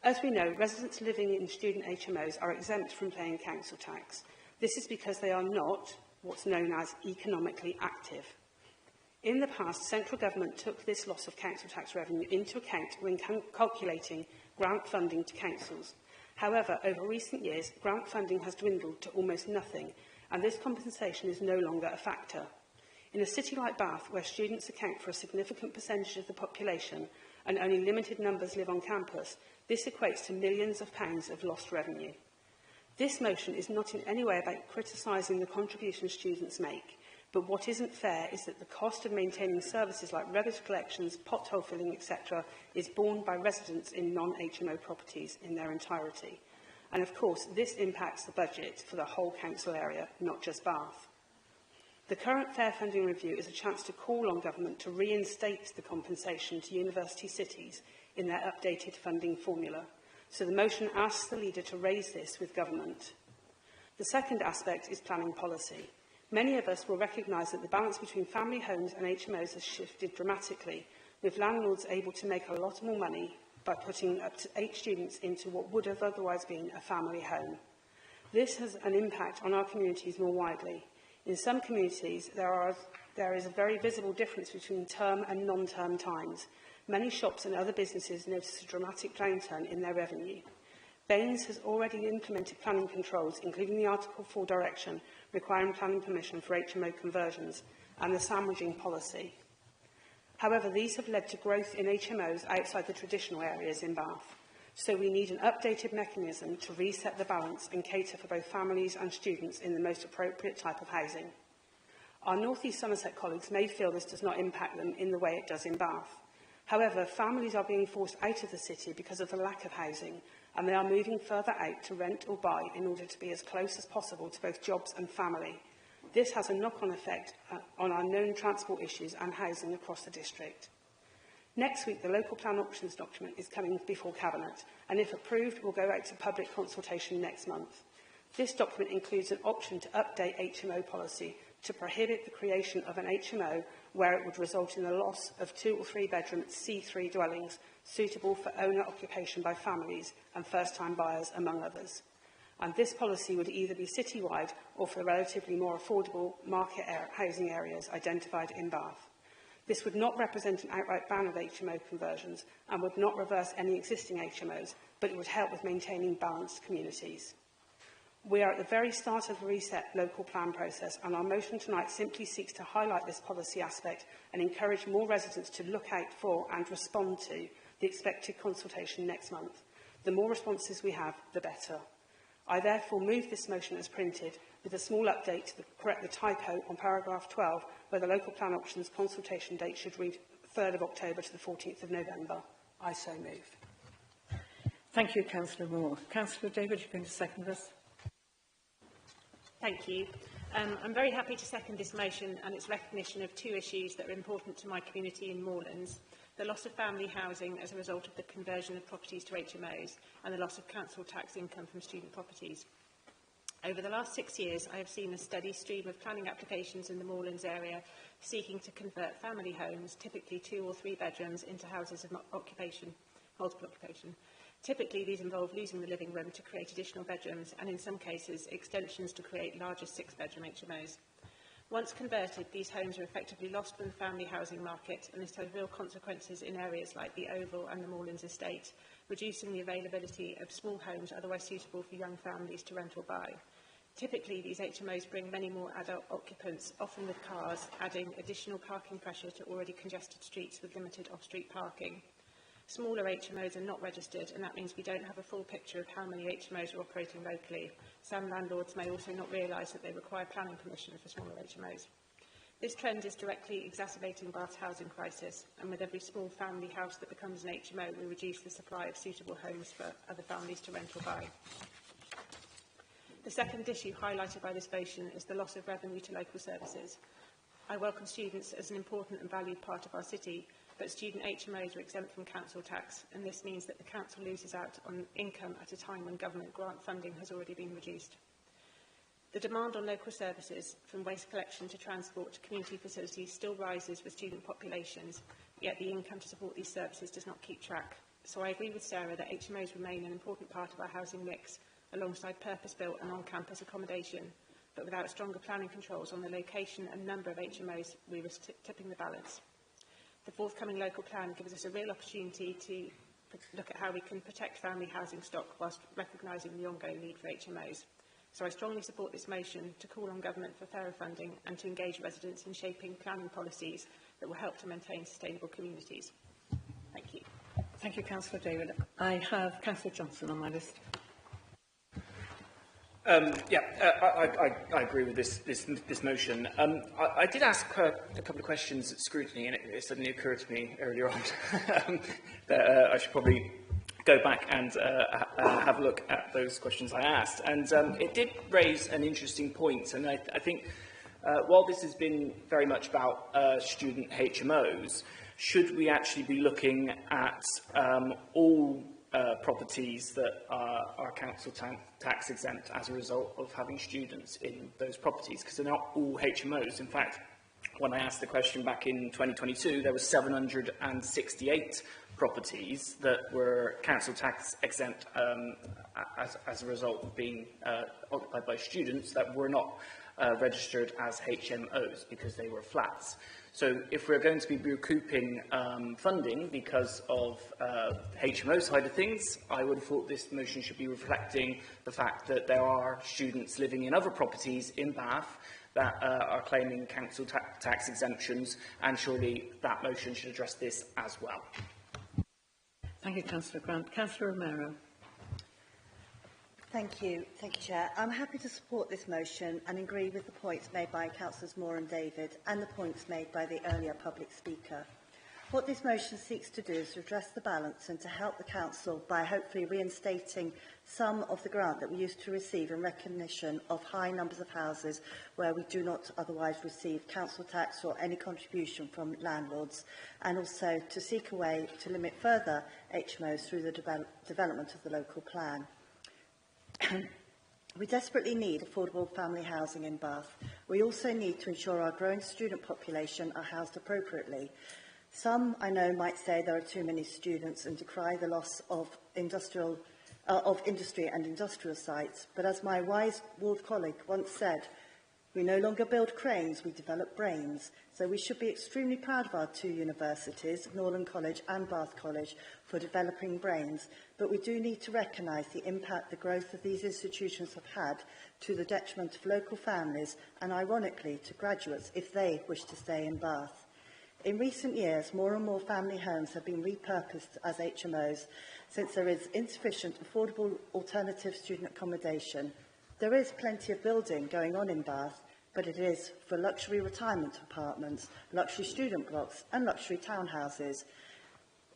As we know, residents living in student HMOs are exempt from paying council tax. This is because they are not what's known as economically active. In the past, central government took this loss of council tax revenue into account when calculating grant funding to councils. However, over recent years, grant funding has dwindled to almost nothing, and this compensation is no longer a factor. In a city like Bath, where students account for a significant percentage of the population and only limited numbers live on campus, this equates to millions of pounds of lost revenue. This motion is not in any way about criticising the contributions students make, but what isn't fair is that the cost of maintaining services like rubbish collections, pothole filling, etc. is borne by residents in non-HMO properties in their entirety. And of course, this impacts the budget for the whole council area, not just Bath. The current fair funding review is a chance to call on government to reinstate the compensation to university cities in their updated funding formula. So the motion asks the leader to raise this with government. The second aspect is planning policy. Many of us will recognise that the balance between family homes and HMOs has shifted dramatically, with landlords able to make a lot more money by putting up to 8 students into what would have otherwise been a family home. This has an impact on our communities more widely. In some communities, there is a very visible difference between term and non-term times. Many shops and other businesses notice a dramatic downturn in their revenue. Baines has already implemented planning controls, including the Article 4 direction requiring planning permission for HMO conversions and the sandwiching policy. However, these have led to growth in HMOs outside the traditional areas in Bath. So we need an updated mechanism to reset the balance and cater for both families and students in the most appropriate type of housing. Our North East Somerset colleagues may feel this does not impact them in the way it does in Bath. However, families are being forced out of the city because of the lack of housing, and they are moving further out to rent or buy in order to be as close as possible to both jobs and family. This has a knock-on effect on our known transport issues and housing across the district. Next week, the local plan options document is coming before Cabinet, and if approved, will go out to public consultation next month. This document includes an option to update HMO policy to prohibit the creation of an HMO where it would result in the loss of 2 or 3 bedroom C3 dwellings suitable for owner occupation by families and first-time buyers, among others. And this policy would either be citywide or for the relatively more affordable market housing areas identified in Bath. This would not represent an outright ban of HMO conversions and would not reverse any existing HMOs, but it would help with maintaining balanced communities. We are at the very start of the reset local plan process, and our motion tonight simply seeks to highlight this policy aspect and encourage more residents to look out for and respond to the expected consultation next month. The more responses we have, the better. I therefore move this motion as printed, with a small update to correct the typo on paragraph 12, where the local plan options consultation date should read 3rd of October to the 14th of November. I so move. Thank you, Councillor Moore. Councillor David, you're going to second this? Thank you. I'm very happy to second this motion and its recognition of 2 issues that are important to my community in Moorlands: the loss of family housing as a result of the conversion of properties to HMOs and the loss of council tax income from student properties. Over the last 6 years, I have seen a steady stream of planning applications in the Moorlands area seeking to convert family homes, typically 2 or 3 bedrooms, into houses of multiple occupation. Typically, these involve losing the living room to create additional bedrooms and, in some cases, extensions to create larger 6-bedroom HMOs. Once converted, these homes are effectively lost from the family housing market, and this has real consequences in areas like the Oval and the Moorlands estate, reducing the availability of small homes otherwise suitable for young families to rent or buy. Typically, these HMOs bring many more adult occupants, often with cars, adding additional parking pressure to already congested streets with limited off-street parking. Smaller HMOs are not registered, and that means we don't have a full picture of how many HMOs are operating locally. Some landlords may also not realise that they require planning permission for smaller HMOs. This trend is directly exacerbating Bath's housing crisis, and with every small family house that becomes an HMO, we reduce the supply of suitable homes for other families to rent or buy. The second issue highlighted by this motion is the loss of revenue to local services. I welcome students as an important and valued part of our city, but student HMOs are exempt from council tax, and this means that the council loses out on income at a time when government grant funding has already been reduced. The demand on local services, from waste collection to transport to community facilities, still rises with student populations, yet the income to support these services does not keep track. So I agree with Sarah that HMOs remain an important part of our housing mix, alongside purpose-built and on-campus accommodation, but without stronger planning controls on the location and number of HMOs, we risk tipping the balance. The forthcoming local plan gives us a real opportunity to look at how we can protect family housing stock whilst recognising the ongoing need for HMOs. So I strongly support this motion to call on government for fairer funding and to engage residents in shaping planning policies that will help to maintain sustainable communities. Thank you. Thank you, Councillor David. I have Councillor Johnson on my list. I agree with this motion. I did ask a couple of questions at scrutiny, and it suddenly occurred to me earlier on that I should probably go back and have a look at those questions I asked. And it did raise an interesting point, and I think while this has been very much about student HMOs, should we actually be looking at all properties that are council tax exempt as a result of having students in those properties? Because they're not all HMOs. In fact, when I asked the question back in 2022, there were 768 properties that were council tax exempt as a result of being occupied by students that were not registered as HMOs because they were flats. So if we're going to be recouping funding because of HMO side of things, I would have thought this motion should be reflecting the fact that there are students living in other properties in Bath that are claiming council tax exemptions, and surely that motion should address this as well. Thank you, Councillor Grant. Councillor Romero. Thank you, Chair. I'm happy to support this motion and agree with the points made by Councillors Moore and David and the points made by the earlier public speaker. What this motion seeks to do is to address the balance and to help the Council by hopefully reinstating some of the grant that we used to receive in recognition of high numbers of houses where we do not otherwise receive council tax or any contribution from landlords, and also to seek a way to limit further HMOs through the development of the local plan. We desperately need affordable family housing in Bath. We also need to ensure our growing student population are housed appropriately. Some, I know, might say there are too many students and decry the loss of industry and industrial sites, but as my wise ward colleague once said, we no longer build cranes, we develop brains. So we should be extremely proud of our two universities, Northern College and Bath College, for developing brains, but we do need to recognise the impact the growth of these institutions have had to the detriment of local families and, ironically, to graduates if they wish to stay in Bath. In recent years, more and more family homes have been repurposed as HMOs since there is insufficient affordable alternative student accommodation. There is plenty of building going on in Bath, but it is for luxury retirement apartments, luxury student blocks and luxury townhouses.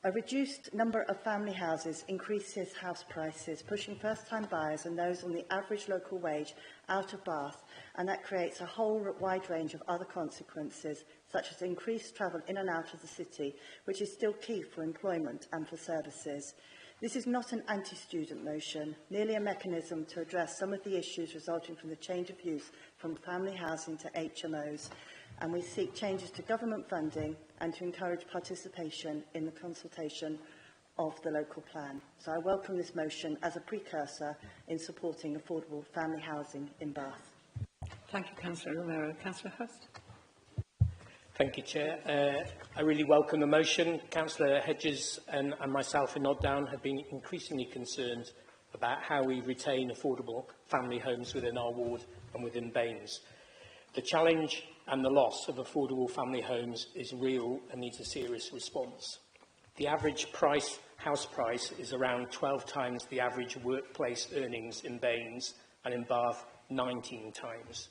A reduced number of family houses increases house prices, pushing first-time buyers and those on the average local wage out of Bath, and that creates a whole wide range of other consequences, such as increased travel in and out of the city, which is still key for employment and for services. This is not an anti-student motion, merely a mechanism to address some of the issues resulting from the change of use from family housing to HMOs, and we seek changes to government funding and to encourage participation in the consultation of the local plan. So I welcome this motion as a precursor in supporting affordable family housing in Bath. Thank you, Councillor Romero. Councillor Hurst. Thank you, Chair. I really welcome the motion. Councillor Hedges and myself in Noddown have been increasingly concerned about how we retain affordable family homes within our ward and within Baines. The challenge and the loss of affordable family homes is real and needs a serious response. The average house price is around 12 times the average workplace earnings in Baines, and in Bath 19 times.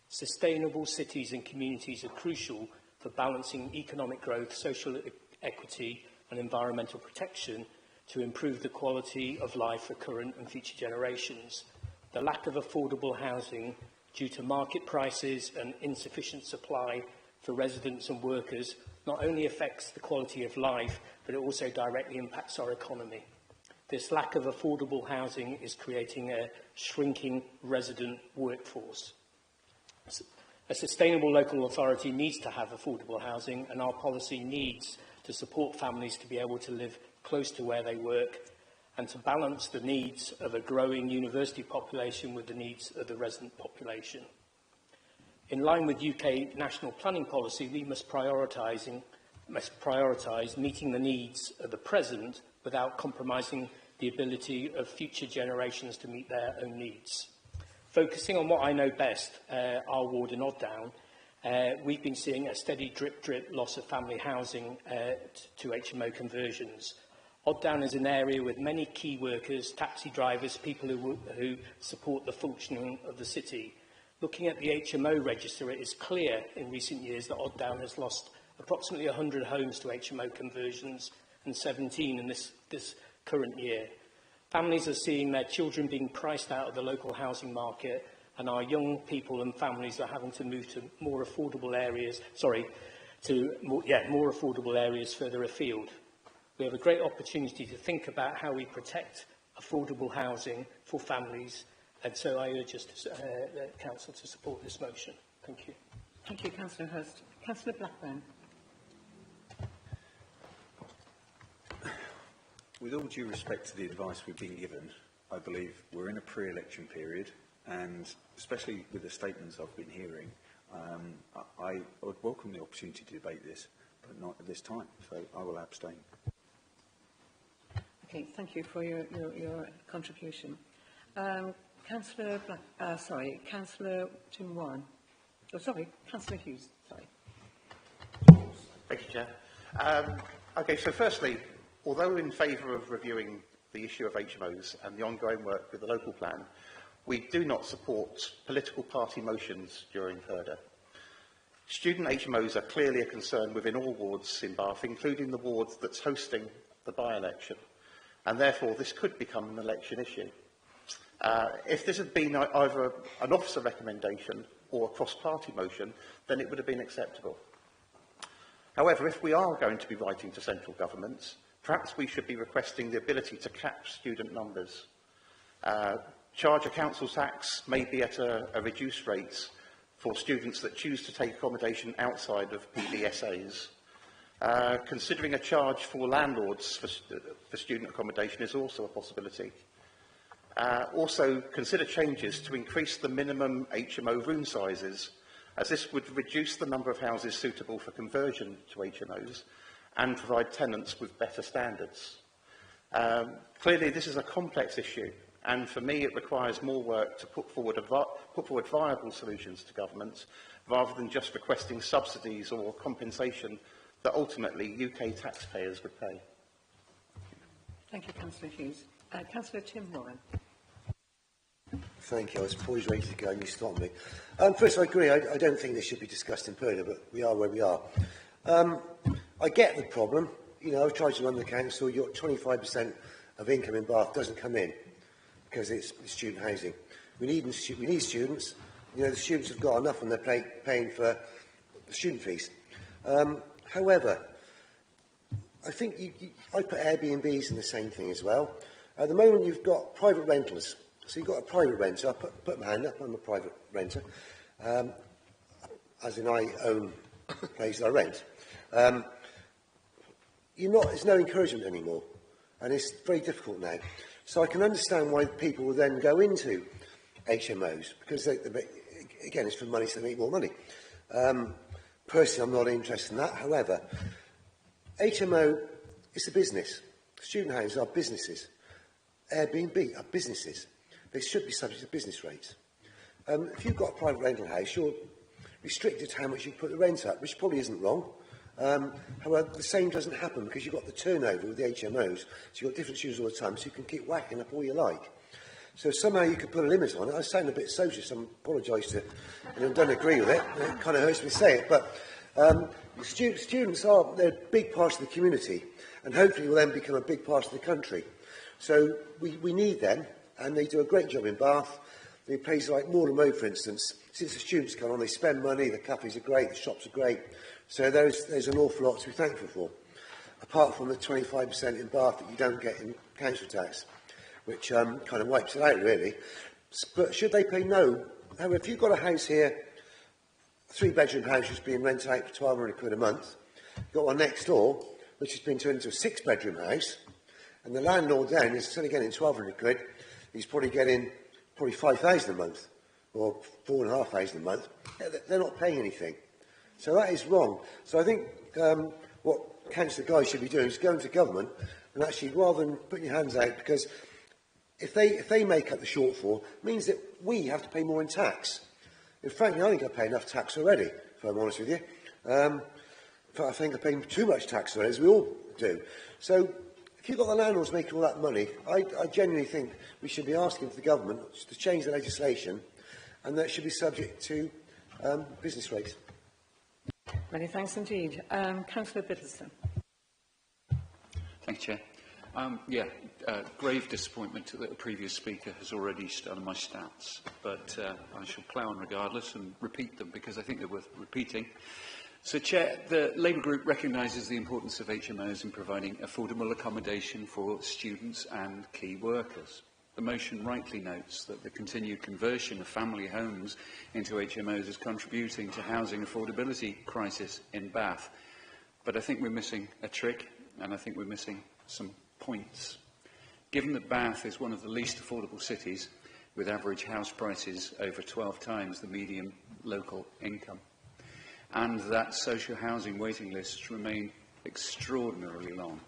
Sustainable cities and communities are crucial for balancing economic growth, social equity and environmental protection to improve the quality of life for current and future generations. The lack of affordable housing due to market prices and insufficient supply for residents and workers not only affects the quality of life, but it also directly impacts our economy. This lack of affordable housing is creating a shrinking resident workforce. A sustainable local authority needs to have affordable housing, and our policy needs to support families to be able to live close to where they work and to balance the needs of a growing university population with the needs of the resident population. In line with UK national planning policy, we must prioritise meeting the needs of the present without compromising the ability of future generations to meet their own needs. Focusing on what I know best, our ward in Odddown, we've been seeing a steady drip loss of family housing to HMO conversions. Odddown is an area with many key workers, taxi drivers, people who support the functioning of the city. Looking at the HMO register, it is clear in recent years that Odddown has lost approximately 100 homes to HMO conversions and 17 in this current year. Families are seeing their children being priced out of the local housing market, and our young people and families are having to move to more affordable areas, more affordable areas further afield. We have a great opportunity to think about how we protect affordable housing for families, and so I urge us to, the Council to support this motion. Thank you. Thank you, Councillor Hurst. Councillor Blackburn. With all due respect to the advice we've been given, I believe we're in a pre-election period, and especially with the statements I've been hearing, I would welcome the opportunity to debate this, but not at this time, so I will abstain. Okay, thank you for your contribution. Councillor Councillor Tim Warren. Oh, sorry, Councillor Hughes. Sorry. Thank you, Chair. Okay, so firstly, although in favour of reviewing the issue of HMOs and the ongoing work with the local plan, we do not support political party motions during PERDA. Student HMOs are clearly a concern within all wards in Bath, including the wards that's hosting the by-election, and therefore this could become an election issue. If this had been either an officer recommendation or a cross-party motion, then it would have been acceptable. However, if we are going to be writing to central governments, perhaps we should be requesting the ability to cap student numbers. Charge a council tax, maybe at a reduced rate, for students that choose to take accommodation outside of PBSAs. Considering a charge for landlords for student accommodation is also a possibility. Also, consider changes to increase the minimum HMO room sizes, as this would reduce the number of houses suitable for conversion to HMOs and provide tenants with better standards. Clearly, this is a complex issue, and for me it requires more work to put forward viable solutions to government, rather than just requesting subsidies or compensation that ultimately UK taxpayers would pay. Thank you, Councillor Hughes. Councillor Tim Warren. Thank you. I was poised ready to go and you stopped me. First, I agree. I don't think this should be discussed in PERDA, but we are where we are. I get the problem. You know, I've tried to run the council. Your 25% of income in Bath doesn't come in because it's student housing. We need students. You know, the students have got enough and they're paying for the student fees. However, I think I put Airbnbs in the same thing as well. At the moment, you've got private rentals. So you've got a private renter. I put my hand up. I'm a private renter. As in, I own a place I rent. There's no encouragement anymore. And it's very difficult now. So I can understand why people will then go into HMOs. Because, again, it's for money, so they make more money. Personally, I'm not interested in that. However, HMO is a business. Student houses are businesses. Airbnb are businesses. They should be subject to business rates. If you've got a private rental house, you're restricted to how much you put the rent up, which probably isn't wrong. However, the same doesn't happen because you've got the turnover with the HMOs, so you've got different students all the time, so you can keep whacking up all you like. So somehow you could put a limit on it. I sound a bit socialist, I apologise to anyone who doesn't agree with it. It kind of hurts me to say it, but students they're a big part of the community, and hopefully will then become a big part of the country. So we need them, and they do a great job in Bath. In places like Morley Road, for instance, since the students come on, they spend money, the cafes are great, the shops are great. So there's an awful lot to be thankful for, apart from the 25% in Bath that you don't get in council tax, which kind of wipes it out, really. But should they pay? No. However, if you've got a house here, a 3-bedroom house that's being rented out for £1,200 a month, you've got one next door, which has been turned into a 6-bedroom house, and the landlord then, instead of getting £1,200, he's probably getting £5,000 a month, or £4,500 a month. They're not paying anything. So that is wrong. So I think what Councillor Guy should be doing is going to government and actually, rather than putting your hands out, because if they make up the shortfall, it means that we have to pay more in tax. In fact, I think I pay enough tax already, if I'm honest with you. I think I pay too much tax already, as we all do. So if you've got the landlords making all that money, I genuinely think we should be asking for the government to change the legislation, and that should be subject to business rates. Many thanks indeed. Councillor Biddleston. Thank you, Chair. Grave disappointment that the previous speaker has already stolen my stats, but I shall plough on regardless and repeat them because I think they're worth repeating. So, Chair, the Labour Group recognises the importance of HMOs in providing affordable accommodation for students and key workers. The motion rightly notes that the continued conversion of family homes into HMOs is contributing to housing affordability crisis in Bath. But I think we're missing a trick, and I think we're missing some points. Given that Bath is one of the least affordable cities, with average house prices over 12 times the median local income, and that social housing waiting lists remain extraordinarily long,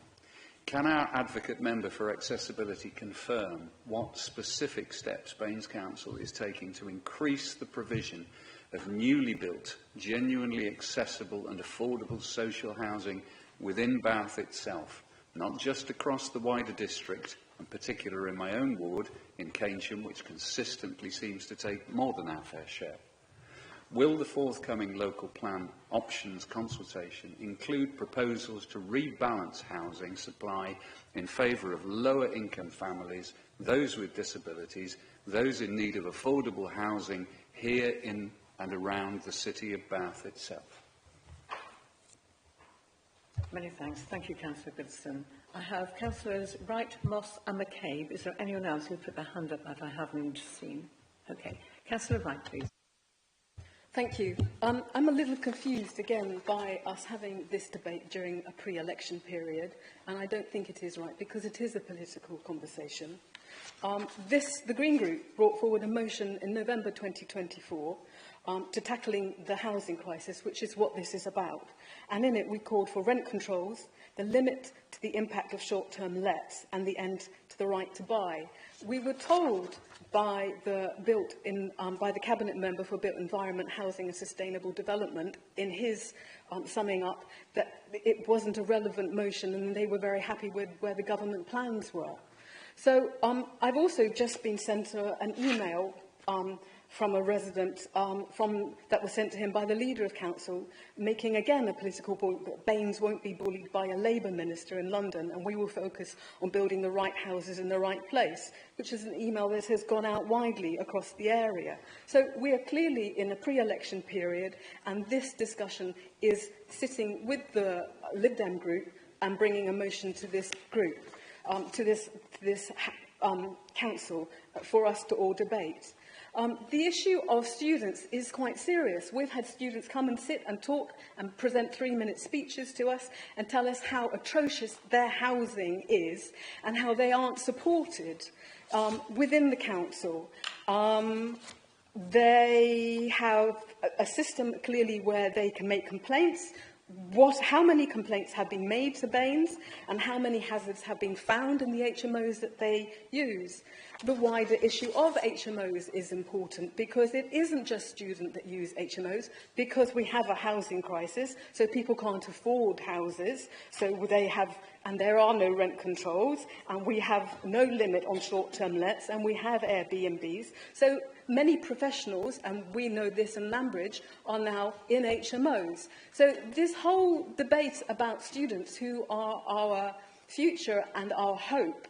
can our advocate member for accessibility confirm what specific steps Baines Council is taking to increase the provision of newly built, genuinely accessible and affordable social housing within Bath itself, not just across the wider district, in particular in my own ward, in Keynsham, which consistently seems to take more than our fair share? Will the forthcoming local plan options consultation include proposals to rebalance housing supply in favour of lower income families, those with disabilities, those in need of affordable housing here in and around the city of Bath itself? Many thanks. Thank you, Councillor Goodson. I have Councillors Wright, Moss and McCabe. Is there anyone else who put their hand up that I haven't seen? Okay. Councillor Wright, please. Thank you. I'm a little confused again by us having this debate during a pre-election period, and I don't think it is right because it is a political conversation. The Green Group brought forward a motion in November 2024 to tackling the housing crisis, which is what this is about. And in it, we called for rent controls, the limit to the impact of short-term lets, and the end to the right to buy. We were told by the Cabinet Member for Built Environment, Housing and Sustainable Development, in his summing up, that it wasn't a relevant motion and they were very happy with where the government plans were. So I've also just been sent an email from a resident that was sent to him by the Leader of Council, making again a political point that Baines won't be bullied by a Labour minister in London and we will focus on building the right houses in the right place, which is an email that has gone out widely across the area. So we are clearly in a pre-election period, and this discussion is sitting with the Lib Dem group and bringing a motion to this group, to this council, for us to all debate. The issue of students is quite serious. We've had students come and sit and talk and present 3-minute speeches to us and tell us how atrocious their housing is and how they aren't supported within the council. They have a system clearly where they can make complaints. How many complaints have been made to Baines and how many hazards have been found in the HMOs that they use? The wider issue of HMOs is important because it isn't just students that use HMOs, because we have a housing crisis, so people can't afford houses, so they have, and there are no rent controls, and we have no limit on short-term lets, and we have Airbnbs. So many professionals, and we know this in Lambridge, are now in HMOs. So this whole debate about students who are our future and our hope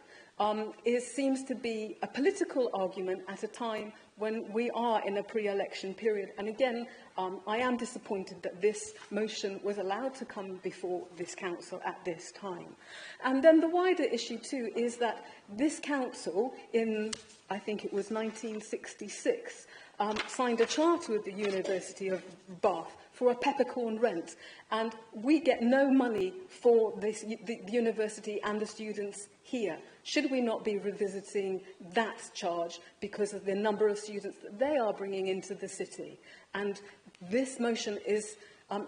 seems to be a political argument at a time when we are in a pre-election period. And again, I am disappointed that this motion was allowed to come before this council at this time. And then the wider issue too is that this council, in I think it was 1966, signed a charter with the University of Bath for a peppercorn rent, and we get no money for this, the university and the students here. Should we not be revisiting that charge because of the number of students that they are bringing into the city? And this motion is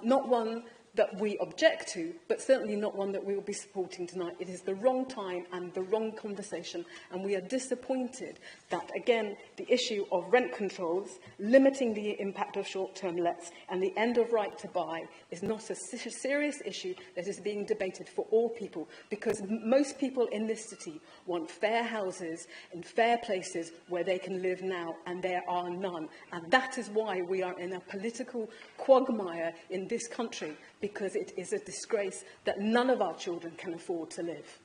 not one that we object to, but certainly not one that we will be supporting tonight. It is the wrong time and the wrong conversation, and we are disappointed that, again, the issue of rent controls, limiting the impact of short-term lets, and the end of right to buy is not a serious issue that is being debated for all people, because most people in this city want fair houses in fair places where they can live now, and there are none. And that is why we are in a political quagmire in this country, because it is a disgrace that none of our children can afford to live.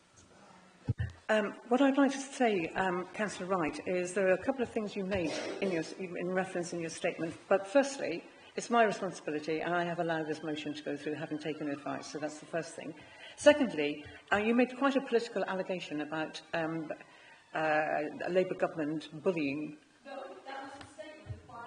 What I'd like to say, Councillor Wright, is there are a couple of things you made in reference in your statement. But firstly, it's my responsibility, and I have allowed this motion to go through, having taken advice. So that's the first thing. Secondly, you made quite a political allegation about a Labour government bullying. No, that was a statement by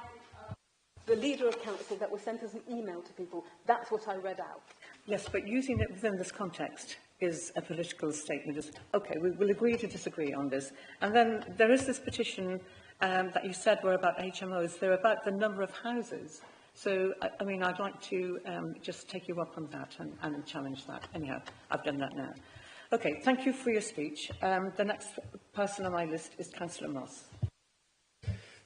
the leader of council that was sent as an email to people. That's what I read out. Yes, but using it within this context is a political statement. Okay, we will agree to disagree on this. And then there is this petition that you said were about HMOs. They're about the number of houses. So, I mean, I'd like to just take you up on that and challenge that. Anyhow, I've done that now. Okay, thank you for your speech. The next person on my list is Councillor Moss.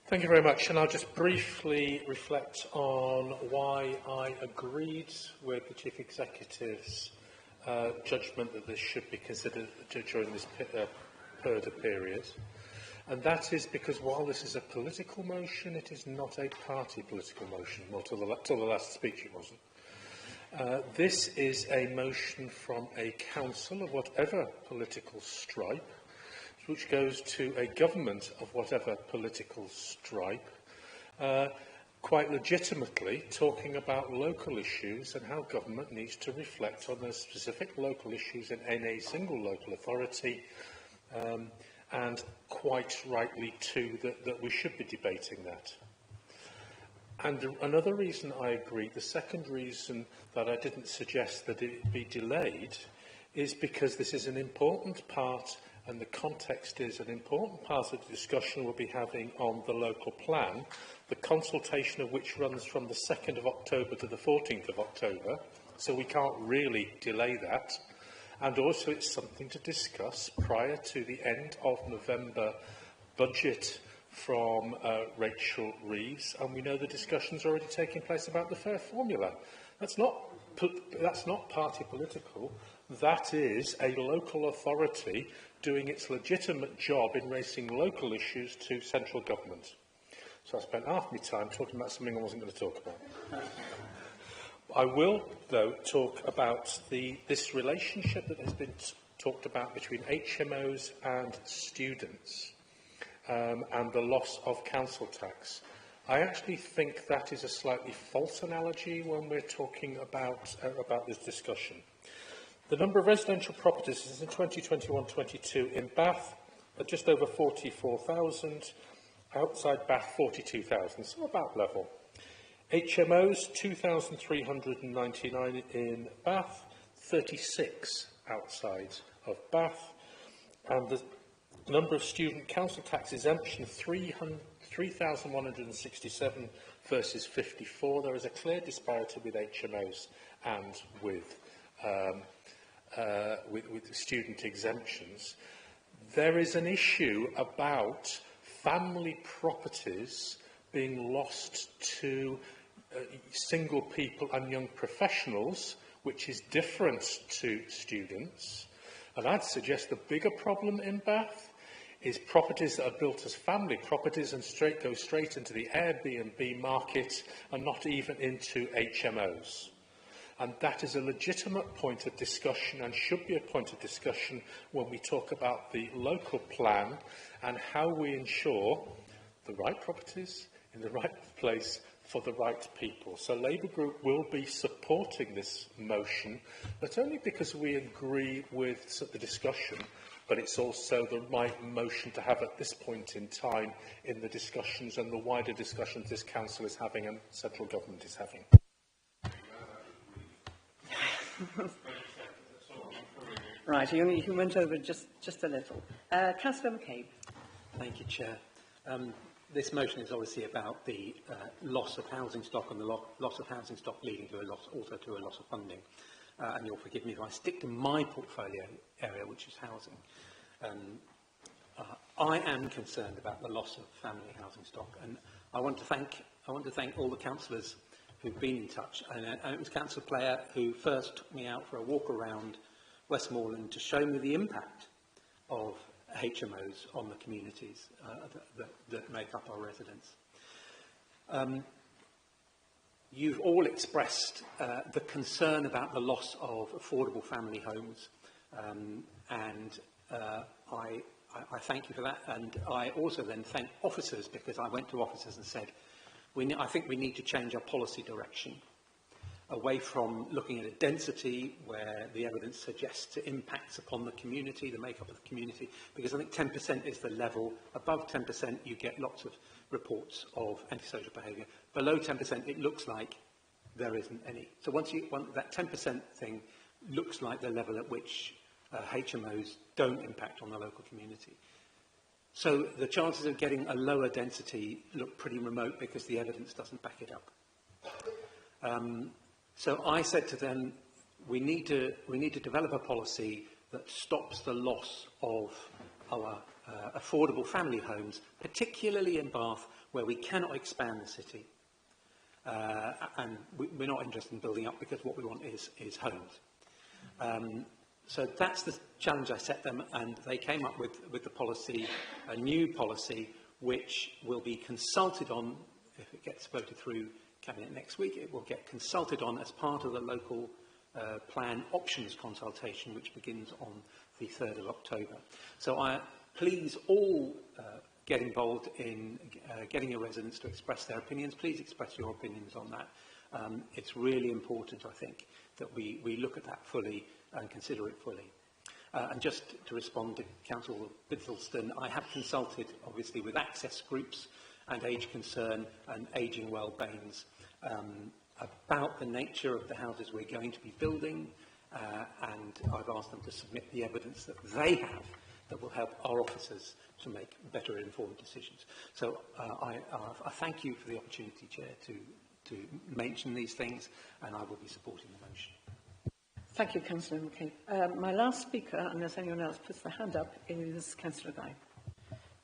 Thank you very much, and I'll just briefly reflect on why I agreed with the Chief Executive's judgment that this should be considered during this PERDA period. And that is because while this is a political motion, it is not a party political motion. Well, till the last speech it wasn't. This is a motion from a council of whatever political stripe, which goes to a government of whatever political stripe, quite legitimately talking about local issues and how government needs to reflect on those specific local issues in a single local authority, and quite rightly too that we should be debating that. And another reason I agree, the second reason that I didn't suggest that it be delayed, is because this is an important part, and the context is an important part of the discussion we'll be having on the local plan, the consultation of which runs from the 2nd of October to the 14th of October, so we can't really delay that. And also it's something to discuss prior to the end of November budget from Rachel Reeves, and we know the discussion's already taking place about the fare formula. That's not party political. That is a local authority doing its legitimate job in raising local issues to central government. So I spent half my time talking about something I wasn't going to talk about. I will, though, talk about this relationship that has been talked about between HMOs and students, and the loss of council tax. I actually think that is a slightly false analogy when we're talking about this discussion. The number of residential properties is in 2021-22 in Bath at just over 44,000, outside Bath 42,000, so about level. HMOs 2,399 in Bath, 36 outside of Bath, and the number of student council tax exemption 3,167 versus 54. There is a clear disparity with HMOs and with student exemptions. There is an issue about family properties being lost to single people and young professionals, which is different to students. And I'd suggest the bigger problem in Bath is properties that are built as family properties and go straight into the Airbnb market and not even into HMOs. And that is a legitimate point of discussion and should be a point of discussion when we talk about the local plan and how we ensure the right properties in the right place for the right people. So Labour Group will be supporting this motion, not only because we agree with the discussion, but it's also the right motion to have at this point in time in the discussions and the wider discussions this council is having and central government is having. Right, you went over just a little. Councillor McCabe. Thank you, Chair. This motion is obviously about the loss of housing stock and the loss of housing stock leading to also to a loss of funding. And you'll forgive me if I stick to my portfolio area, which is housing. I am concerned about the loss of family housing stock, and I want to thank all the councillors who've been in touch. And it was Councillor Player who first took me out for a walk around Westmoreland to show me the impact of HMOs on the communities that make up our residents. You've all expressed the concern about the loss of affordable family homes, and I I thank you for that, and I also then thank officers, because I went to officers and said, I think we need to change our policy direction away from looking at a density where the evidence suggests it impacts upon the community, the makeup of the community, because I think 10% is the level. Above 10%, you get lots of reports of antisocial behaviour. Below 10%, it looks like there isn't any. So once that 10% thing looks like the level at which HMOs don't impact on the local community. So the chances of getting a lower density look pretty remote because the evidence doesn't back it up. So I said to them, we need to develop a policy that stops the loss of our affordable family homes, particularly in Bath, where we cannot expand the city. And we're not interested in building up because what we want is homes. So that's the challenge I set them, and they came up with the policy, a new policy, which will be consulted on, if it gets voted through Cabinet next week, it will get consulted on as part of the local plan options consultation, which begins on the 3rd of October. So I please all get involved in getting your residents to express their opinions. Please express your opinions on that. It's really important, I think, that we look at that fully and consider it fully. And just to respond to Councillor Biddleston, I have consulted, obviously, with access groups and Age Concern and Ageing Wellbeings about the nature of the houses we're going to be building, and I've asked them to submit the evidence that they have that will help our officers to make better informed decisions. So I thank you for the opportunity, Chair, to mention these things, and I will be supporting the motion. Thank you, Councillor McKay. My last speaker, unless anyone else puts their hand up, is Councillor Guy.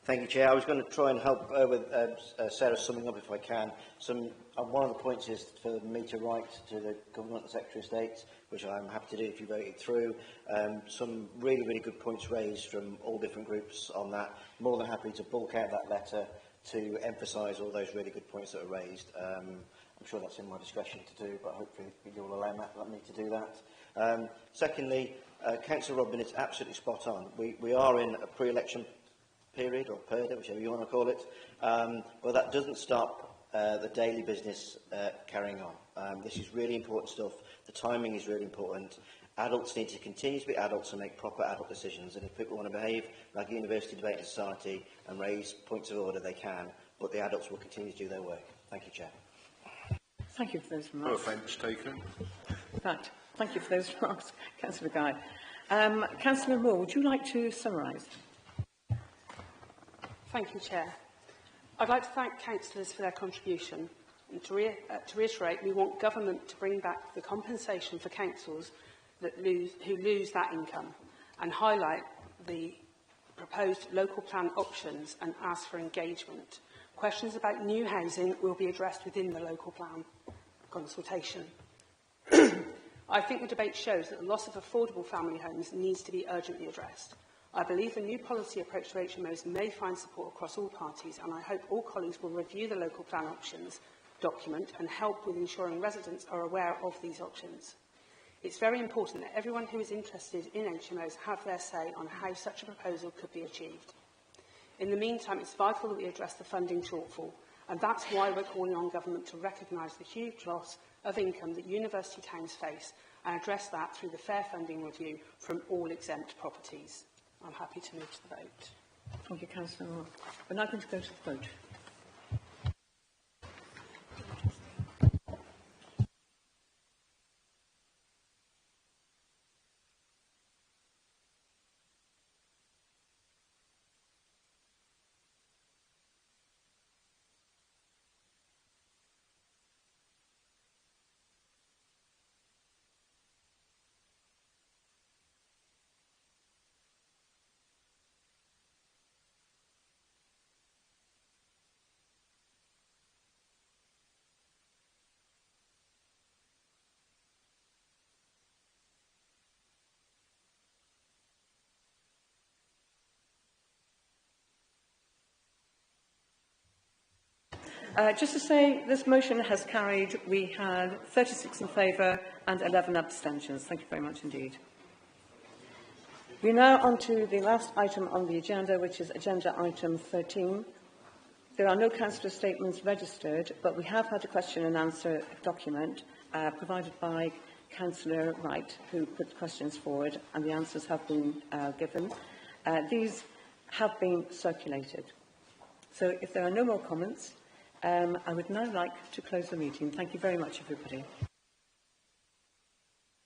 Thank you, Chair. I was going to try and help with Sarah summing up if I can. One of the points is for me to write to the Government and Secretary of State, which I'm happy to do if you vote it through. Some really, really good points raised from all different groups on that. More than happy to bulk out that letter to emphasise all those really good points that are raised. I'm sure that's in my discretion to do, but hopefully you'll allow me to do that. Secondly, Councillor Robin is absolutely spot on. We are in a pre-election period, or PERDA, whichever you want to call it, but that doesn't stop the daily business carrying on. This is really important stuff. The timing is really important. Adults need to continue to be adults and make proper adult decisions, and if people want to behave like a university debate society and raise points of order, they can, but the adults will continue to do their work. Thank you, Chair. Thank you for those remarks. No offence taken. In fact, thank you for those remarks, Councillor Guy. Councillor Moore, would you like to summarise? Thank you, Chair. I'd like to thank councillors for their contribution, and to reiterate, we want government to bring back the compensation for councils who lose that income, and highlight the proposed local plan options and ask for engagement. Questions about new housing will be addressed within the local plan consultation. I think the debate shows that the loss of affordable family homes needs to be urgently addressed. I believe the new policy approach to HMOs may find support across all parties, and I hope all colleagues will review the local plan options document and help with ensuring residents are aware of these options. It's very important that everyone who is interested in HMOs have their say on how such a proposal could be achieved. In the meantime, it's vital that we address the funding shortfall, and that's why we're calling on government to recognise the huge loss of income that university towns face and address that through the fair funding review from all exempt properties. I'm happy to move to the vote. Thank you, Councillor Moore. We're now going to go to the vote. Just to say, this motion has carried. We had 36 in favour and 11 abstentions. Thank you very much indeed. We're now on to the last item on the agenda, which is agenda item 13. There are no councillor statements registered, but we have had a question and answer document provided by Councillor Wright, who put questions forward, and the answers have been given. These have been circulated. So if there are no more comments, I would now like to close the meeting. Thank you very much, everybody.